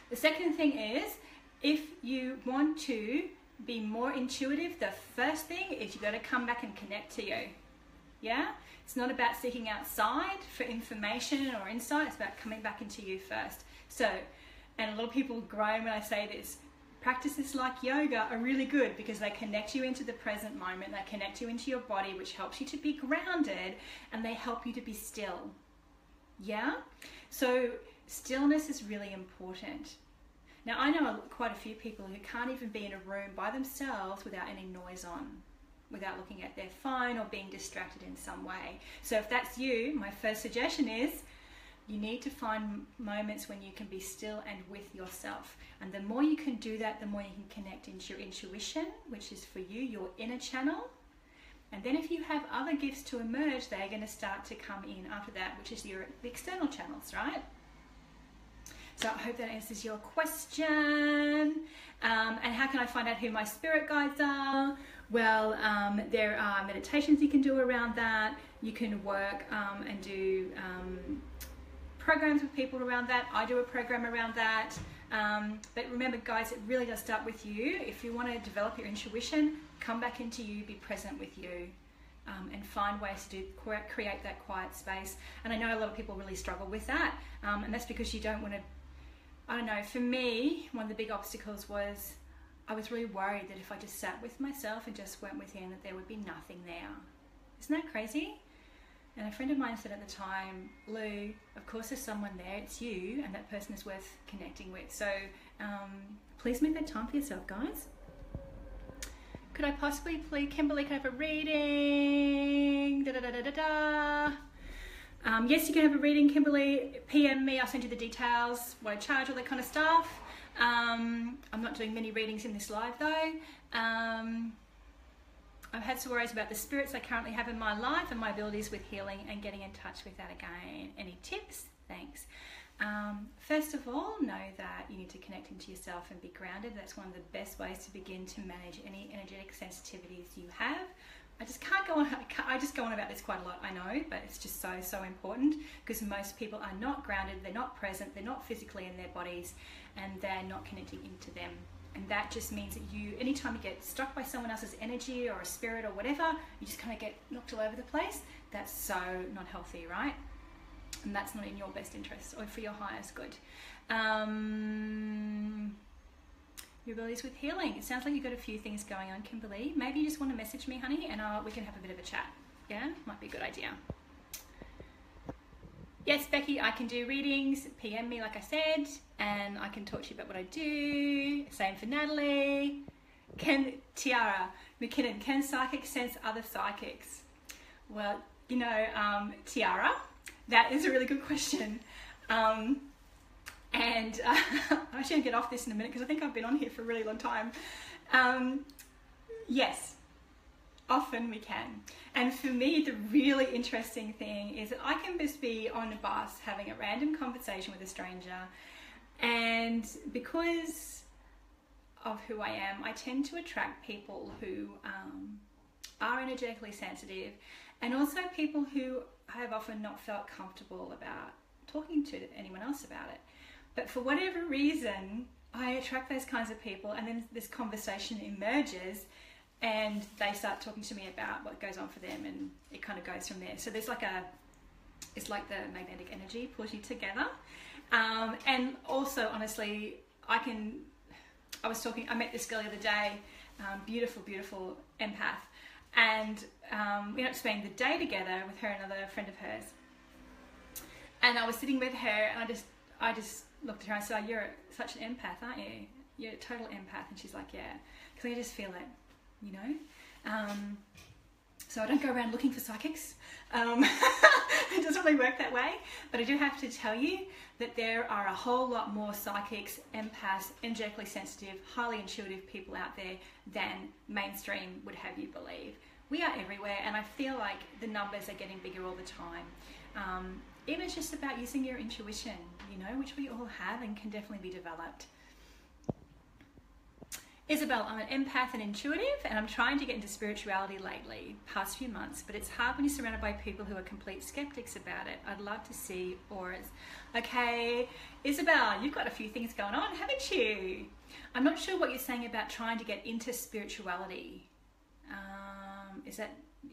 Speaker 1: The second thing is, if you want to be more intuitive, the first thing is you got to come back and connect to you. Yeah? It's not about seeking outside for information or insight. It's about coming back into you first. So, and a lot of people groan when I say this, practices like yoga are really good because they connect you into the present moment. They connect you into your body, which helps you to be grounded, and they help you to be still. Yeah? So stillness is really important. Now, I know quite a few people who can't even be in a room by themselves without any noise on, without looking at their phone or being distracted in some way. So if that's you, my first suggestion is you need to find moments when you can be still and with yourself. And the more you can do that, the more you can connect into your intuition, which is for you, your inner channel. And then if you have other gifts to emerge, they're going to start to come in after that, which is the external channels, right? So I hope that answers your question. And how can I find out who my spirit guides are? Well, there are meditations you can do around that. You can work and do programs with people around that. I do a program around that. But remember, guys, it really does start with you. If you want to develop your intuition, come back into you, be present with you. And find ways to create that quiet space. And I know a lot of people really struggle with that. And that's because you don't want to, I don't know, for me, one of the big obstacles was I was really worried that if I just sat with myself and just went within, that there would be nothing there. Isn't that crazy? And a friend of mine said at the time, Lou, of course there's someone there, it's you, and that person is worth connecting with. So please make that time for yourself, guys. Could I possibly, please, Kimberly, can I have a reading? Da, da, da, da, da, da. Yes, you can have a reading, Kimberly. PM me, I'll send you the details, what I charge, all that kind of stuff. I'm not doing many readings in this live though. I've had some worries about the spirits I currently have in my life and my abilities with healing and getting in touch with that again. Any tips? Thanks. First of all, know that you need to connect into yourself and be grounded. That's one of the best ways to begin to manage any energetic sensitivities you have. I just go on about this quite a lot, I know, but it's just so important because most people are not grounded, they're not present, they're not physically in their bodies, and they're not connecting into them. And that just means that anytime you get struck by someone else's energy or a spirit or whatever, you just kind of get knocked all over the place. That's so not healthy, right? And that's not in your best interest or for your highest good. your abilities with healing. It sounds like you've got a few things going on, Kimberly. Maybe you just want to message me, honey, and we can have a bit of a chat. Yeah, might be a good idea. Yes, Becky, I can do readings. PM me, like I said, and I can talk to you about what I do. Same for Natalie. Tiara McKinnon, can psychics sense other psychics? Well, you know, Tiara, that is a really good question. And I'm actually going to get off this in a minute because I think I've been on here for a really long time. Yes, often we can. And for me, the really interesting thing is that I can just be on a bus having a random conversation with a stranger, and because of who I am, I tend to attract people who are energetically sensitive, and also people who have often not felt comfortable about talking to anyone else about it. But for whatever reason, I attract those kinds of people, and then this conversation emerges and they start talking to me about what goes on for them, and it kind of goes from there. So there's it's like the magnetic energy pulls you together. And also, honestly, I met this girl the other day, beautiful, beautiful empath, and we ended up spending the day together with her and another friend of hers. And I was sitting with her, and I just looked at her and I said, "Oh, you're such an empath, aren't you? You're a total empath." And she's like, "Yeah, because I just feel it, you know." So I don't go around looking for psychics. It doesn't really work that way. But I do have to tell you that there are a whole lot more psychics, empaths, energetically sensitive, highly intuitive people out there than mainstream would have you believe. We are everywhere, and I feel like the numbers are getting bigger all the time. Even it's just about using your intuition, you know, which we all have and can definitely be developed. Isabel, I'm an empath and intuitive, and I'm trying to get into spirituality lately, past few months, but it's hard when you're surrounded by people who are complete skeptics about it. I'd love to see auras. Okay, Isabel, you've got a few things going on, haven't you? I'm not sure what you're saying about trying to get into spirituality. Are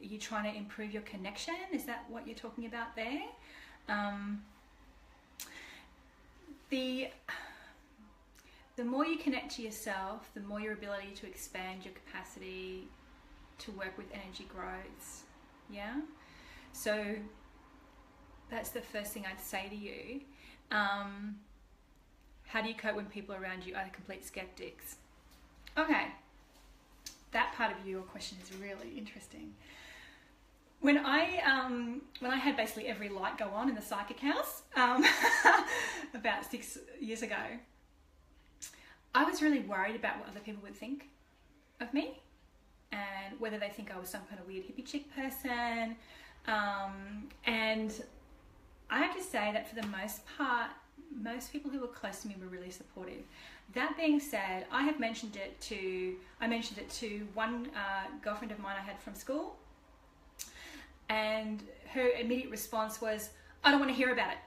Speaker 1: you trying to improve your connection? Is that what you're talking about there? The more you connect to yourself, the more your ability to expand your capacity to work with energy grows. Yeah? So that's the first thing I'd say to you. How do you cope when people around you are complete skeptics? Okay. That part of your question is really interesting. When I had basically every light go on in the psychic house about 6 years ago, I was really worried about what other people would think of me and whether they think I was some kind of weird hippie chick person. And I have to say that for the most part, most people who were close to me were really supportive. That being said, I mentioned it to one girlfriend of mine I had from school, and her immediate response was, "I don't want to hear about it,"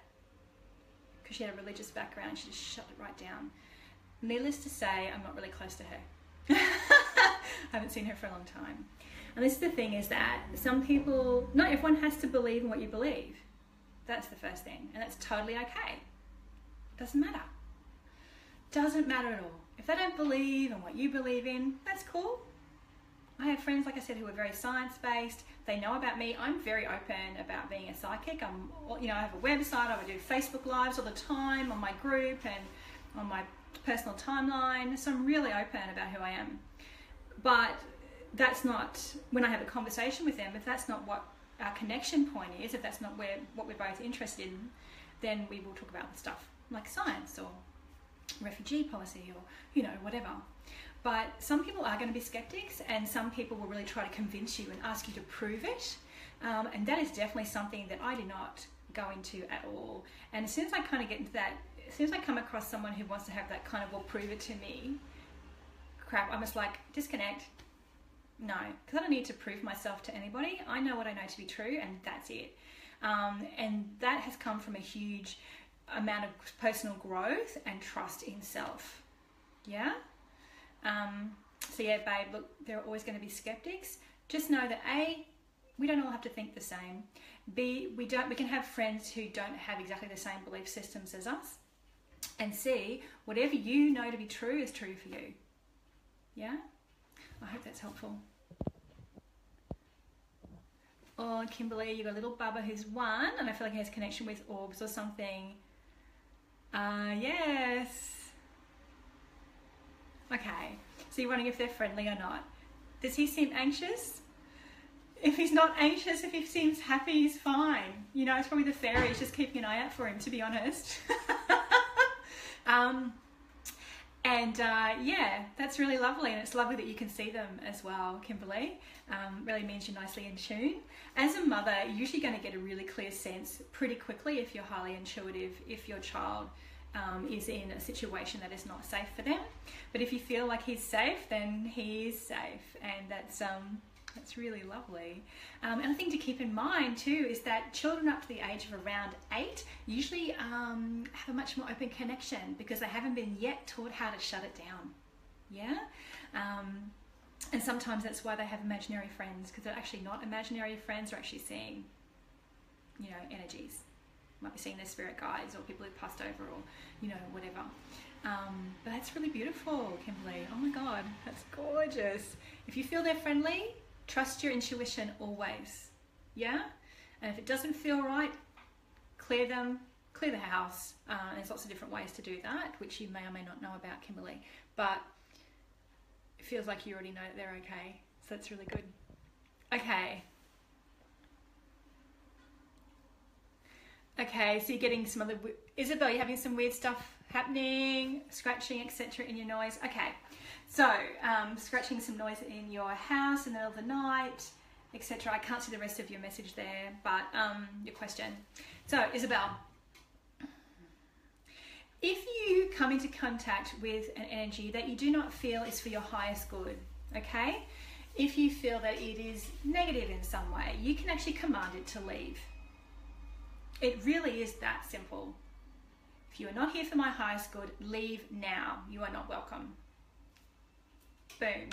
Speaker 1: because she had a religious background. She just shut it right down. Needless to say, I'm not really close to her. I haven't seen her for a long time. And this is the thing, is that some people, not everyone has to believe in what you believe. That's the first thing, and that's totally okay. Doesn't matter. Doesn't matter at all. If they don't believe in what you believe in, that's cool. I have friends, like I said, who are very science-based. They know about me. I'm very open about being a psychic. I have a website. I would do Facebook Lives all the time on my group and on my personal timeline. So I'm really open about who I am. But that's not, when I have a conversation with them, if that's not what our connection point is, if that's not what we're both interested in, then we will talk about stuff like science or refugee policy or, whatever. But some people are going to be skeptics, and some people will really try to convince you and ask you to prove it. And that is definitely something that I do not go into at all. And as soon as I kind of get into that, as soon as I come across someone who wants to have that kind of, well, prove it to me crap, I'm just like, disconnect. No, because I don't need to prove myself to anybody. I know what I know to be true, and that's it. And that has come from a huge amount of personal growth and trust in self. Yeah? So yeah, babe, look, there are always going to be skeptics. Just know that A, we don't all have to think the same. B, we can have friends who don't have exactly the same belief systems as us. And C, whatever you know to be true is true for you. Yeah? I hope that's helpful. Oh, Kimberly, you got a little Bubba who's 1, and I feel like he has connection with orbs or something. Yes. Okay, so you're wondering if they're friendly or not. Does he seem anxious? If he's not anxious, if he seems happy, he's fine. You know, it's probably the fairies just keeping an eye out for him, to be honest. Yeah, that's really lovely, and it's lovely that you can see them as well, Kimberly. Really means you're nicely in tune. As a mother, you're usually going to get a really clear sense pretty quickly if you're highly intuitive, if your child is in a situation that is not safe for them. But if you feel like he's safe, then he is safe, and that's really lovely. And a thing to keep in mind too is that children up to the age of around 8 usually have a much more open connection because they haven't been yet taught how to shut it down. Yeah? And sometimes that's why they have imaginary friends, because they're actually not imaginary friends, they're actually seeing, you know, energies. Might be seeing their spirit guides or people who've passed over or, you know, whatever. But that's really beautiful, Kimberly. Oh my God, that's gorgeous. If you feel they're friendly, trust your intuition always. Yeah? And if it doesn't feel right, clear them, clear the house. There's lots of different ways to do that, which you may or may not know about, Kimberly. But it feels like you already know that they're okay. So that's really good. Okay. Okay, so you're getting some other... Isabel, you're having some weird stuff happening, scratching, etc. in your noise. Okay, so scratching some noise in your house in the middle of the night, etc. I can't see the rest of your message there, but your question. So, Isabel, if you come into contact with an energy that you do not feel is for your highest good, okay? If you feel that it is negative in some way, you can actually command it to leave. It really is that simple. If you are not here for my highest good, leave now. You are not welcome. Boom.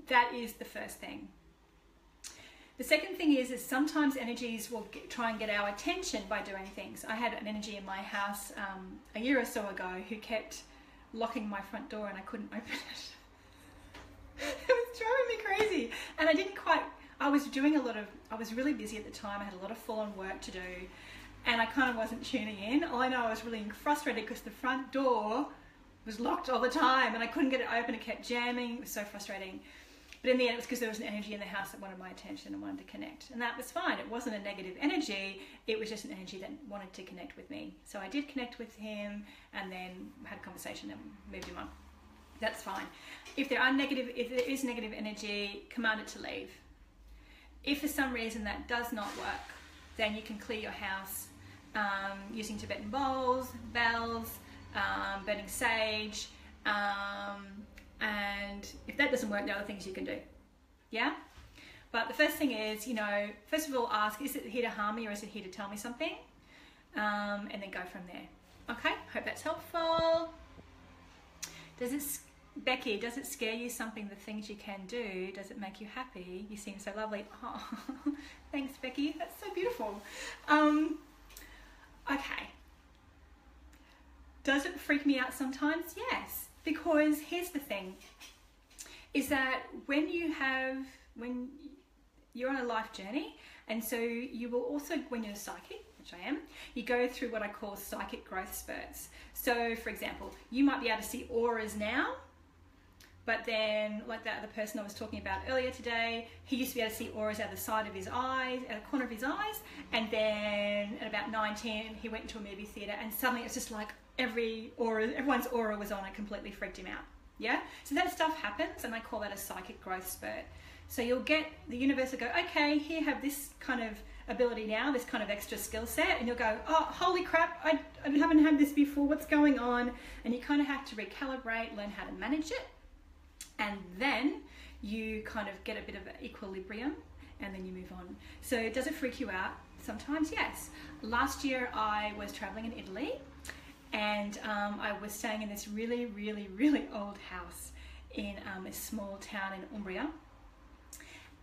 Speaker 1: That is the first thing. The second thing is sometimes energies will try and get our attention by doing things. I had an energy in my house a year or so ago who kept locking my front door and I couldn't open it. It was driving me crazy. And I was really busy at the time. I had a lot of full-on work to do and I kind of wasn't tuning in. All I know, I was really frustrated because the front door was locked all the time and I couldn't get it open. It kept jamming. It was so frustrating. But in the end, it was because there was an energy in the house that wanted my attention and wanted to connect. And that was fine. It wasn't a negative energy. It was just an energy that wanted to connect with me. So I did connect with him and then had a conversation and moved him on. That's fine. If there is negative energy, command it to leave. If for some reason that does not work, then you can clear your house using Tibetan bowls, bells, burning sage, and if that doesn't work, there are other things you can do. Yeah? But the first thing is, you know, first of all ask, is it here to harm me or is it here to tell me something? And then go from there. Okay? Hope that's helpful. Becky, does it scare you something, the things you can do? Does it make you happy? You seem so lovely. Oh, thanks, Becky. That's so beautiful. Okay. Does it freak me out sometimes? Yes. Because here's the thing, is that when you're on a life journey, and so you will also, when you're psychic, which I am, you go through what I call psychic growth spurts. So for example, you might be able to see auras now, but then like that other person I was talking about earlier today, he used to be able to see auras out the side of his eyes, out the corner of his eyes, and then at about 19, he went into a movie theatre and suddenly it's just like everyone's aura was on. It completely freaked him out. Yeah, so that stuff happens, and I call that a psychic growth spurt. So you'll get, the universe will go, okay, here, have this kind of ability now, this kind of extra skill set, and you'll go, oh, holy crap, I haven't had this before, what's going on? And you kind of have to recalibrate, learn how to manage it, and then you kind of get a bit of equilibrium, and then you move on. So does it freak you out? Sometimes, yes. Last year I was traveling in Italy, and I was staying in this really, really, really old house in a small town in Umbria.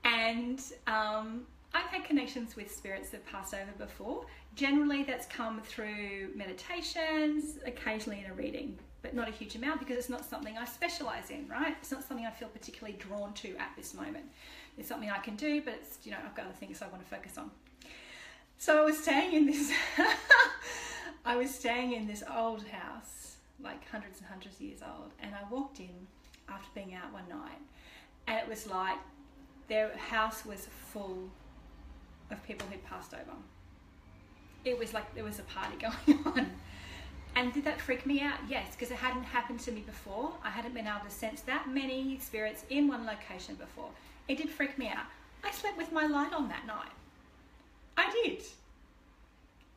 Speaker 1: And I've had connections with spirits that passed over before. Generally, that's come through meditations, occasionally in a reading. but not a huge amount because it's not something I specialize in, right? It's not something I feel particularly drawn to at this moment. It's something I can do, but it's, you know, I've got other things I want to focus on. So I was staying in this, I was staying in this old house, like hundreds and hundreds of years old, and I walked in after being out one night, and it was like their house was full of people who'd passed over. It was like there was a party going on. And did that freak me out? Yes, because it hadn't happened to me before. I hadn't been able to sense that many spirits in one location before. It did freak me out. I slept with my light on that night. I did.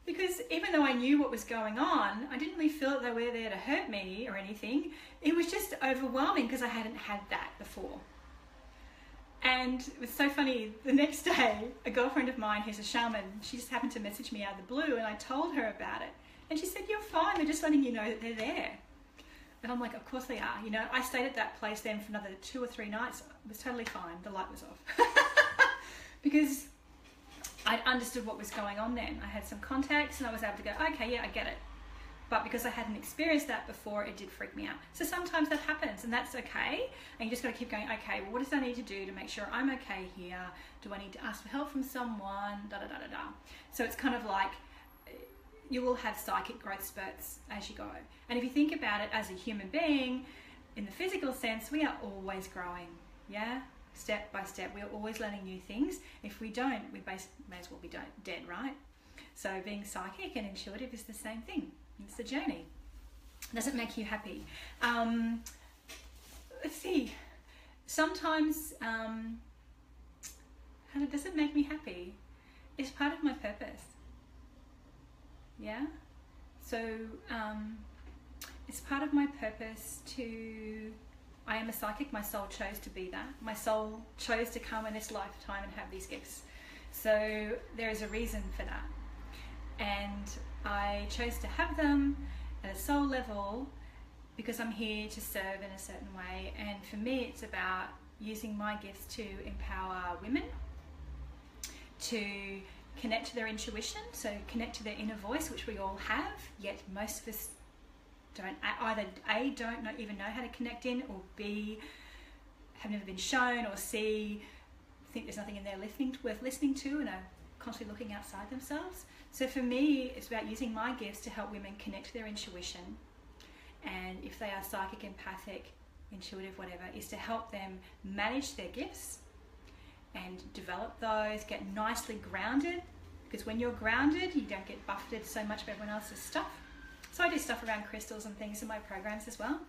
Speaker 1: Because even though I knew what was going on, I didn't really feel that they were there to hurt me or anything. It was just overwhelming because I hadn't had that before. And it was so funny, the next day, a girlfriend of mine who's a shaman, she just happened to message me out of the blue, and I told her about it. And she said, "You're fine, they're just letting you know that they're there." And I'm like, of course they are. You know, I stayed at that place then for another 2 or 3 nights. It was totally fine. The light was off. Because I'd understood what was going on then. I had some contacts and I was able to go, okay, yeah, I get it. But because I hadn't experienced that before, it did freak me out. So sometimes that happens, and that's okay. And you just got to keep going, okay, well, what do I need to do to make sure I'm okay here? Do I need to ask for help from someone? Da, da, da, da, da. So it's kind of like you will have psychic growth spurts as you go. And if you think about it as a human being, in the physical sense, we are always growing, yeah? Step by step, we are always learning new things. If we don't, we may as well be dead, right? So being psychic and intuitive is the same thing. It's a journey. Does it make you happy? Let's see. Sometimes, does it make me happy? It's part of my purpose. Yeah? So, it's part of my purpose to... I am a psychic. My soul chose to be that. My soul chose to come in this lifetime and have these gifts. So there is a reason for that. And I chose to have them at a soul level because I'm here to serve in a certain way. And for me, it's about using my gifts to empower women, to connect to their intuition, so connect to their inner voice, which we all have, yet most of us don't either A, don't even know how to connect in, or B, have never been shown, or C, think there's nothing in there worth listening to and are constantly looking outside themselves. So for me, it's about using my gifts to help women connect to their intuition, and if they are psychic, empathic, intuitive, whatever, is to help them manage their gifts and develop those, get nicely grounded, because when you're grounded, you don't get buffeted so much by everyone else's stuff. So I do stuff around crystals and things in my programs as well.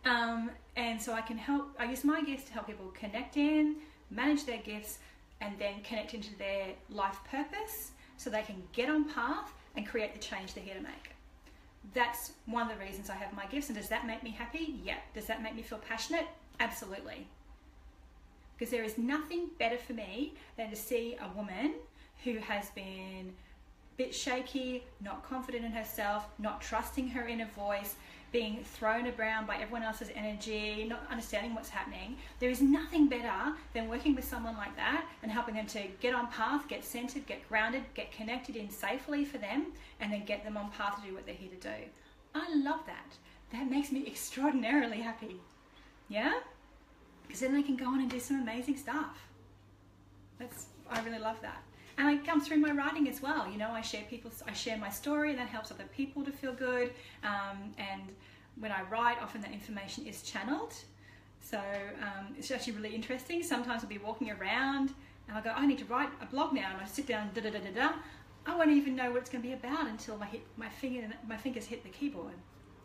Speaker 1: And so I use my gifts to help people connect in, manage their gifts, and then connect into their life purpose so they can get on path and create the change they're here to make. That's one of the reasons I have my gifts. And does that make me happy? Yeah. Does that make me feel passionate? Absolutely. Because there is nothing better for me than to see a woman who has been bit shaky, not confident in herself, not trusting her inner voice, being thrown around by everyone else's energy, not understanding what's happening. There is nothing better than working with someone like that and helping them to get on path, get centered, get grounded, get connected in safely for them, and then get them on path to do what they're here to do. I love that. That makes me extraordinarily happy. Yeah? Because then they can go on and do some amazing stuff. I really love that. And it comes through my writing as well. You know, I share my story, and that helps other people to feel good. And when I write, often that information is channeled. So it's actually really interesting. Sometimes I'll be walking around and I'll go, I need to write a blog now. And I sit down, da-da-da-da-da. I won't even know what it's going to be about until my fingers hit the keyboard.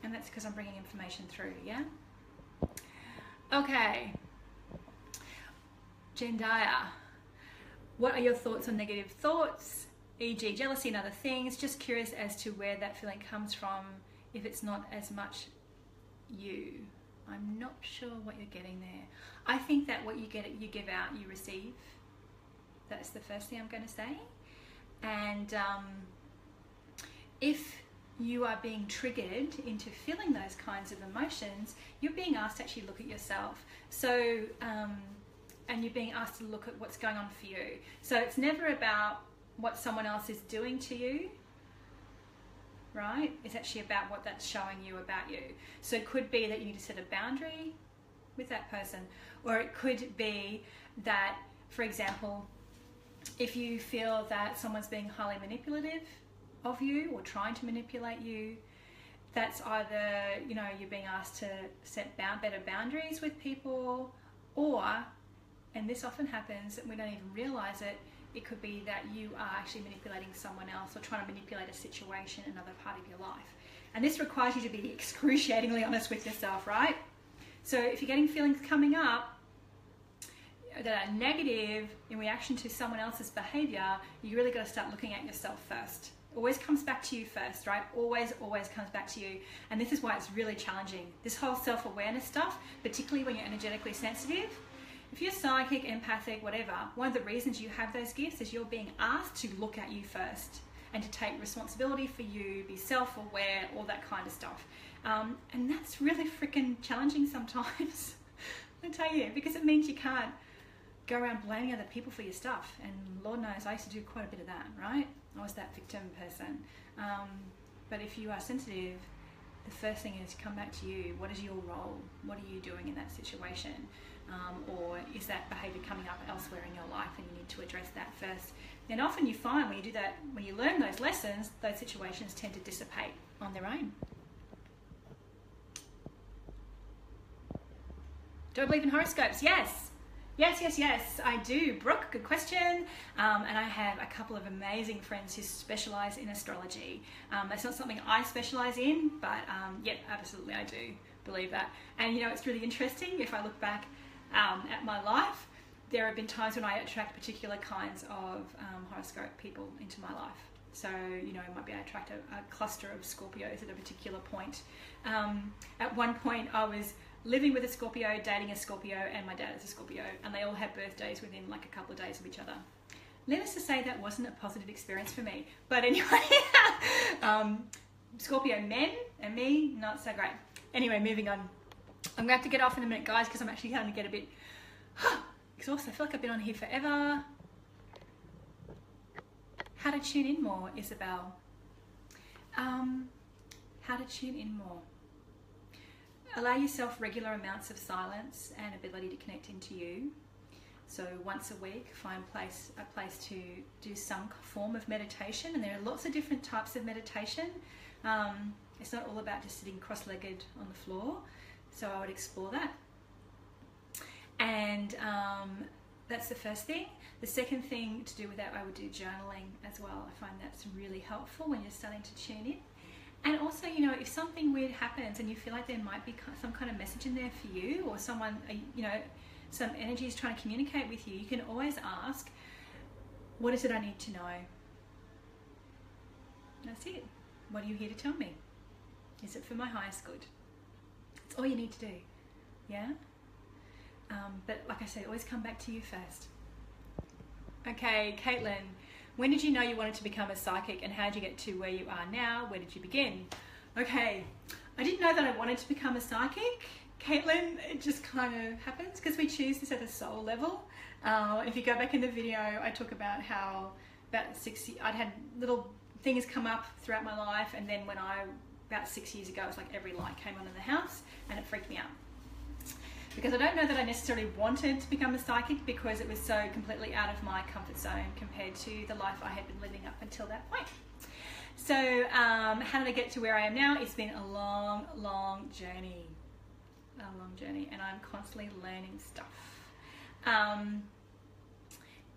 Speaker 1: And that's because I'm bringing information through, yeah? Okay. Jendaya. What are your thoughts on negative thoughts, e.g. jealousy and other things? Just curious as to where that feeling comes from, if it's not as much you. I'm not sure what you're getting there. I think that what you give out, you receive. That's the first thing I'm going to say. And if you are being triggered into feeling those kinds of emotions, you're being asked to actually look at yourself. So, and you're being asked to look at what's going on for you. So it's never about what someone else is doing to you. right? It's actually about what that's showing you about you. So it could be that you need to set a boundary with that person, or it could be that, for example, if you feel that someone's being highly manipulative of you or trying to manipulate you, that's either, you know, you're being asked to set better boundaries with people, or, and this often happens and we don't even realize it, it could be that you are actually manipulating someone else or trying to manipulate a situation, another part of your life. And this requires you to be excruciatingly honest with yourself, right? So if you're getting feelings coming up that are negative in reaction to someone else's behavior, you really got to start looking at yourself first. Always comes back to you first, right? Always comes back to you. And this is why it's really challenging. This whole self-awareness stuff, particularly when you're energetically sensitive. If you're psychic, empathic, whatever, one of the reasons you have those gifts is you're being asked to look at you first and to take responsibility for you, be self-aware, all that kind of stuff. And that's really freaking challenging sometimes, I tell you, because it means you can't go around blaming other people for your stuff. And Lord knows I used to do quite a bit of that, right? I was that victim person. But if you are sensitive, the first thing is come back to you. What is your role? What are you doing in that situation? Or is that behavior coming up elsewhere in your life and you need to address that first? And often you find when you do that, when you learn those lessons, those situations tend to dissipate on their own. Do I believe in horoscopes? Yes. Yes, I do. Brooke, good question. And I have a couple of amazing friends who specialize in astrology. That's not something I specialize in, but yeah, absolutely I do believe that. And you know, it's really interesting. If I look back at my life, there have been times when I attract particular kinds of horoscope people into my life. So, you know, it might be I attract a cluster of Scorpios at a particular point. At one point I was living with a Scorpio, dating a Scorpio, and my dad is a Scorpio, and they all had birthdays within like a couple of days of each other. Needless to say, that wasn't a positive experience for me. But anyway, Scorpio men and me, not so great. Anyway, moving on. I'm going to have to get off in a minute, guys, because I'm actually starting to get a bit exhausted. I feel like I've been on here forever. How to tune in more, Isabel. How to tune in more. Allow yourself regular amounts of silence and ability to connect into you. So once a week, find a place to do some form of meditation, and there are lots of different types of meditation. It's not all about just sitting cross-legged on the floor, so I would explore that. And that's the first thing. The second thing to do with that, I would do journaling as well. I find that's really helpful when you're starting to tune in. And also, you know, if something weird happens and you feel like there might be some kind of message in there for you, or someone, you know, some energy is trying to communicate with you, you can always ask, what is it I need to know? That's it. What are you here to tell me? Is it for my highest good? It's all you need to do, yeah? But like I said, always come back to you first. Okay, Caitlin. When did you know you wanted to become a psychic, and how did you get to where you are now? Where did you begin? Okay, I didn't know that I wanted to become a psychic, Caitlin. It just kind of happens because we choose this at a soul level. If you go back in the video, I talk about how about I'd had little things come up throughout my life, and then when about 6 years ago, it was like every light came on in the house, and it freaked me out. Because I don't know that I necessarily wanted to become a psychic, because it was so completely out of my comfort zone compared to the life I had been living up until that point. So how did I get to where I am now? It's been a long journey. A long journey, and I'm constantly learning stuff.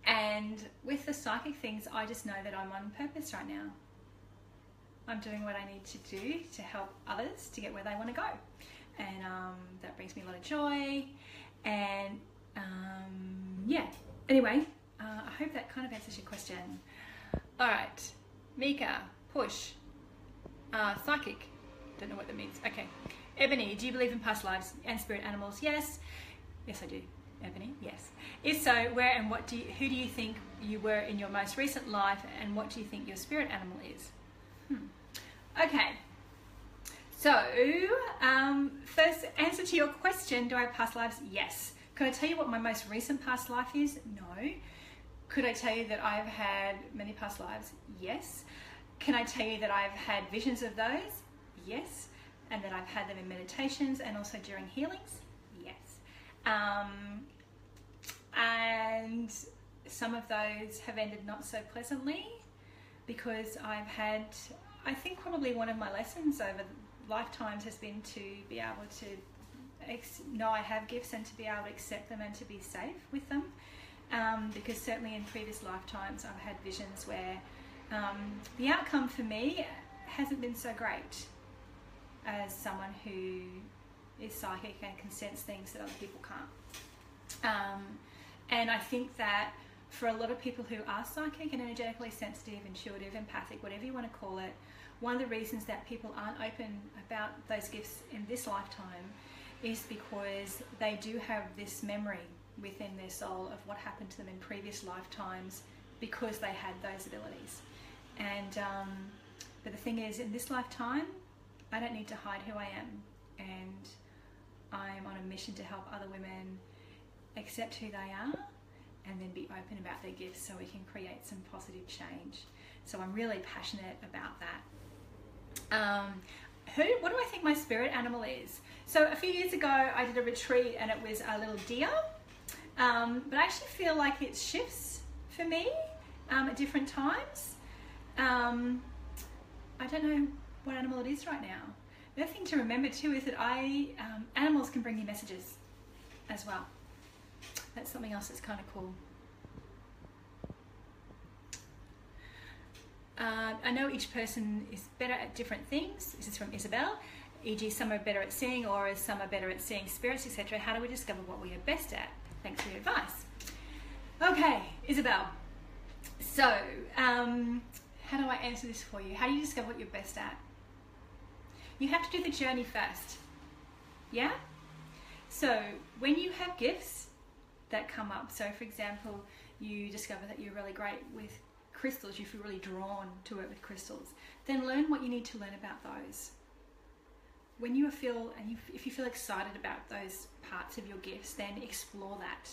Speaker 1: And with the psychic things, I just know that I'm on purpose right now. I'm doing what I need to do to help others to get where they want to go. And that brings me a lot of joy. And yeah, anyway, I hope that kind of answers your question. All right, Mika, push, psychic, don't know what that means. Okay, Ebony, do you believe in past lives and spirit animals? Yes. Yes, I do. Ebony, yes. If so, where and who do you think you were in your most recent life, and what do you think your spirit animal is? Okay. So, first answer to your question, do I have past lives? Yes. Could I tell you what my most recent past life is? No. Could I tell you that I've had many past lives? Yes. Can I tell you that I've had visions of those? Yes. And that I've had them in meditations and also during healings? Yes. And some of those have ended not so pleasantly, because I've had, I think probably one of my lessons over lifetimes has been to be able to know I have gifts and to be able to accept them and to be safe with them. Because certainly in previous lifetimes I've had visions where the outcome for me hasn't been so great as someone who is psychic and can sense things that other people can't. And I think that for a lot of people who are psychic and energetically sensitive, intuitive, empathic, whatever you want to call it, one of the reasons that people aren't open about those gifts in this lifetime is because they do have this memory within their soul of what happened to them in previous lifetimes because they had those abilities. And but the thing is, in this lifetime, I don't need to hide who I am, and I'm on a mission to help other women accept who they are and then be open about their gifts so we can create some positive change. So I'm really passionate about that. What do I think my spirit animal is? So a few years ago I did a retreat and it was a little deer, but I actually feel like it shifts for me at different times. I don't know what animal it is right now. The other thing to remember too is that animals can bring you messages as well. That's something else that's kind of cool. I know each person is better at different things. This is from Isabel. E.g., some are better at seeing auras, some are better at seeing spirits, etc. How do we discover what we are best at? Thanks for your advice. Okay, Isabel. So, how do I answer this for you? How do you discover what you're best at? You have to do the journey first. Yeah? So, when you have gifts that come up, so for example, you discover that you're really great with crystals, you feel really drawn to work with crystals, then learn what you need to learn about those. When you feel, if you feel excited about those parts of your gifts, then explore that.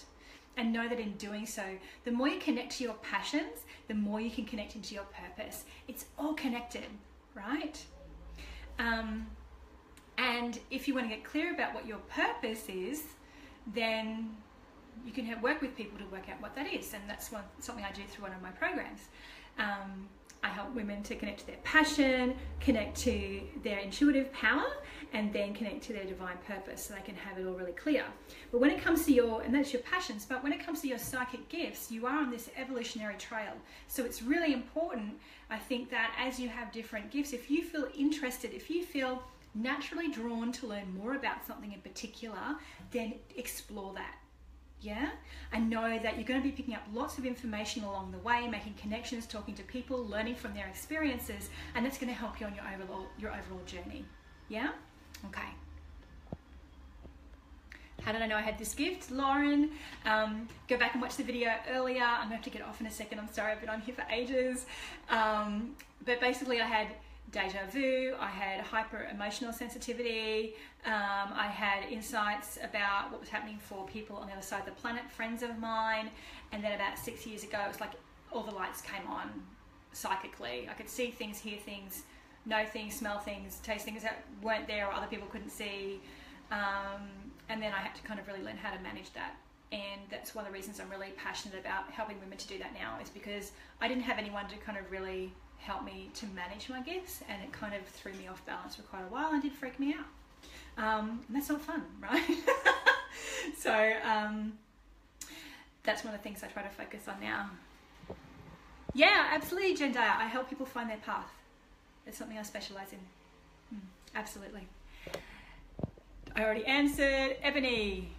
Speaker 1: And know that in doing so, the more you connect to your passions, the more you can connect into your purpose. It's all connected, right? And if you want to get clear about what your purpose is, then you can work with people to work out what that is. And that's something I do through one of my programs. I help women to connect to their passion, connect to their intuitive power, and then connect to their divine purpose so they can have it all really clear. But when it comes to and that's your passions, but when it comes to your psychic gifts, you are on this evolutionary trail. So it's really important, I think, that as you have different gifts, if you feel interested, if you feel naturally drawn to learn more about something in particular, then explore that. Yeah, and know that you're going to be picking up lots of information along the way, making connections, talking to people, learning from their experiences, and that's going to help you on your overall journey. Yeah? Okay. How did I know I had this gift? Lauren, go back and watch the video earlier. I'm going to have to get off in a second. I'm sorry, I've been on here for ages. But basically I had deja vu, I had hyper emotional sensitivity, I had insights about what was happening for people on the other side of the planet, friends of mine, and then about 6 years ago it was like all the lights came on psychically. I could see things, hear things, know things, smell things, taste things that weren't there or other people couldn't see, and then I had to kind of really learn how to manage that. And that's one of the reasons I'm really passionate about helping women to do that now, is because I didn't have anyone to kind of really help me to manage my gifts, and it kind of threw me off balance for quite a while and did freak me out. And that's not fun, right? So that's one of the things I try to focus on now. Yeah, absolutely, Jendaya. I help people find their path. It's something I specialize in. Absolutely. I already answered. Ebony.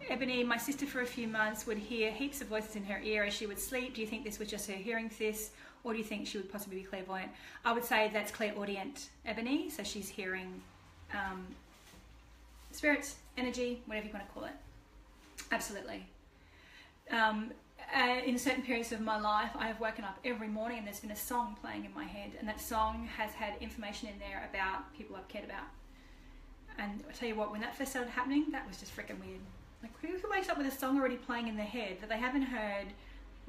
Speaker 1: Ebony, my sister for a few months would hear heaps of voices in her ear as she would sleep. Do you think this was just her hearing this, or do you think she would possibly be clairvoyant? I would say that's clairaudient, Ebony. So she's hearing spirits, energy, whatever you want to call it. Absolutely. In certain periods of my life, I have woken up every morning and there's been a song playing in my head, and that song has had information in there about people I've cared about. And I'll tell you what, when that first started happening, that was just freaking weird. Like, who wakes up with a song already playing in their head that they haven't heard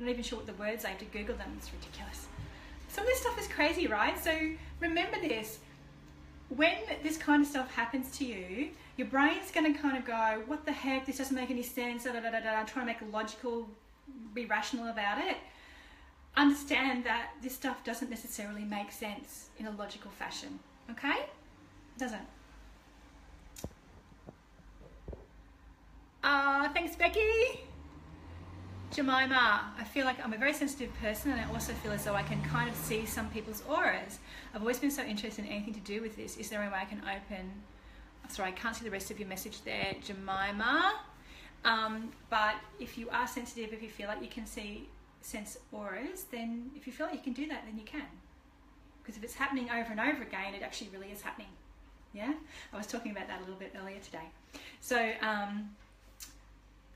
Speaker 1: I'm not even sure what the words are. I have to Google them. It's ridiculous. Some of this stuff is crazy, right? So remember this. When this kind of stuff happens to you, your brain's going to kind of go, what the heck? This doesn't make any sense. Da, da, da, da, da. I'm trying to make a logical, be rational about it. Understand that this stuff doesn't necessarily make sense in a logical fashion. Okay? It doesn't. Thanks, Becky. Jemima, I feel like I'm a very sensitive person, and I also feel as though I can kind of see some people's auras. I've always been so interested in anything to do with this. Is there any way I can open... Sorry, I can't see the rest of your message there, Jemima. But if you are sensitive, if you feel like you can sense auras, then if you feel like you can do that, then you can. Because if it's happening over and over again, it actually really is happening. Yeah? I was talking about that a little bit earlier today. So,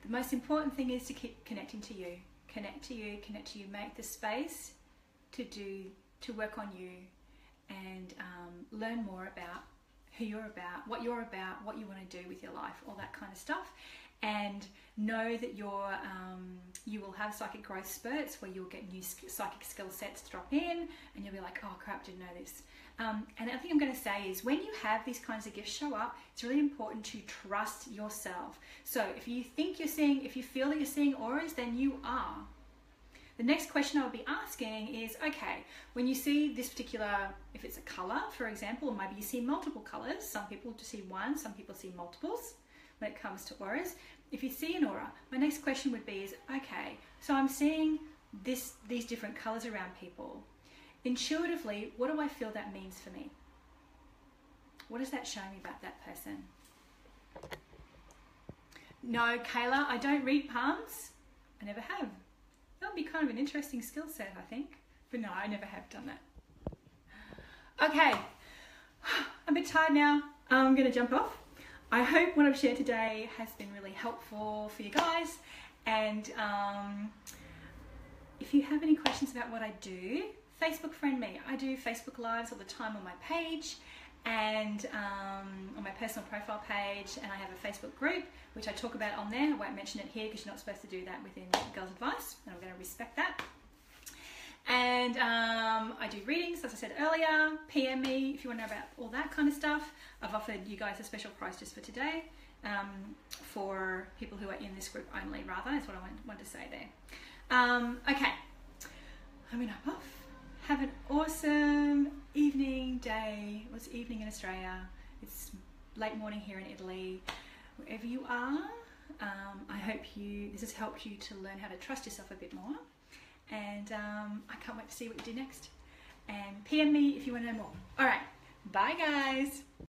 Speaker 1: the most important thing is to keep connecting to you. Connect to you, connect to you. Make the space to work on you and learn more about who you're about, what you want to do with your life, all that kind of stuff. And know that you will have psychic growth spurts where you'll get new psychic skill sets drop in and you'll be like, oh crap, didn't know this. And the other thing I'm going to say is when you have these kinds of gifts show up, it's really important to trust yourself. So if you feel that you're seeing auras, then you are. The next question I would be asking is, okay, when you see this particular, if it's a color, for example, or maybe you see multiple colors, some people just see one, some people see multiples when it comes to auras. If you see an aura, my next question would be is, okay, so I'm seeing these different colors around people. Intuitively, what do I feel that means for me? What does that show me about that person? No, Kayla, I don't read palms. I never have. That would be kind of an interesting skill set, I think. But no, I never have done that. Okay, I'm a bit tired now. I'm going to jump off. I hope what I've shared today has been really helpful for you guys. And if you have any questions about what I do, Facebook friend me. I do Facebook Lives all the time on my page and on my personal profile page, and I have a Facebook group which I talk about on there. I won't mention it here because you're not supposed to do that within Girls Advice, and I'm going to respect that. And I do readings, as I said earlier. PM me if you want to know about all that kind of stuff. I've offered you guys a special price just for today for people who are in this group only, rather, is what I want to say there. Okay, I'm going to hop off. Have an awesome evening, day. Well, it's evening in Australia. It's late morning here in Italy. Wherever you are, I hope this has helped you to learn how to trust yourself a bit more. And I can't wait to see what you do next. And PM me if you want to know more. All right, bye guys.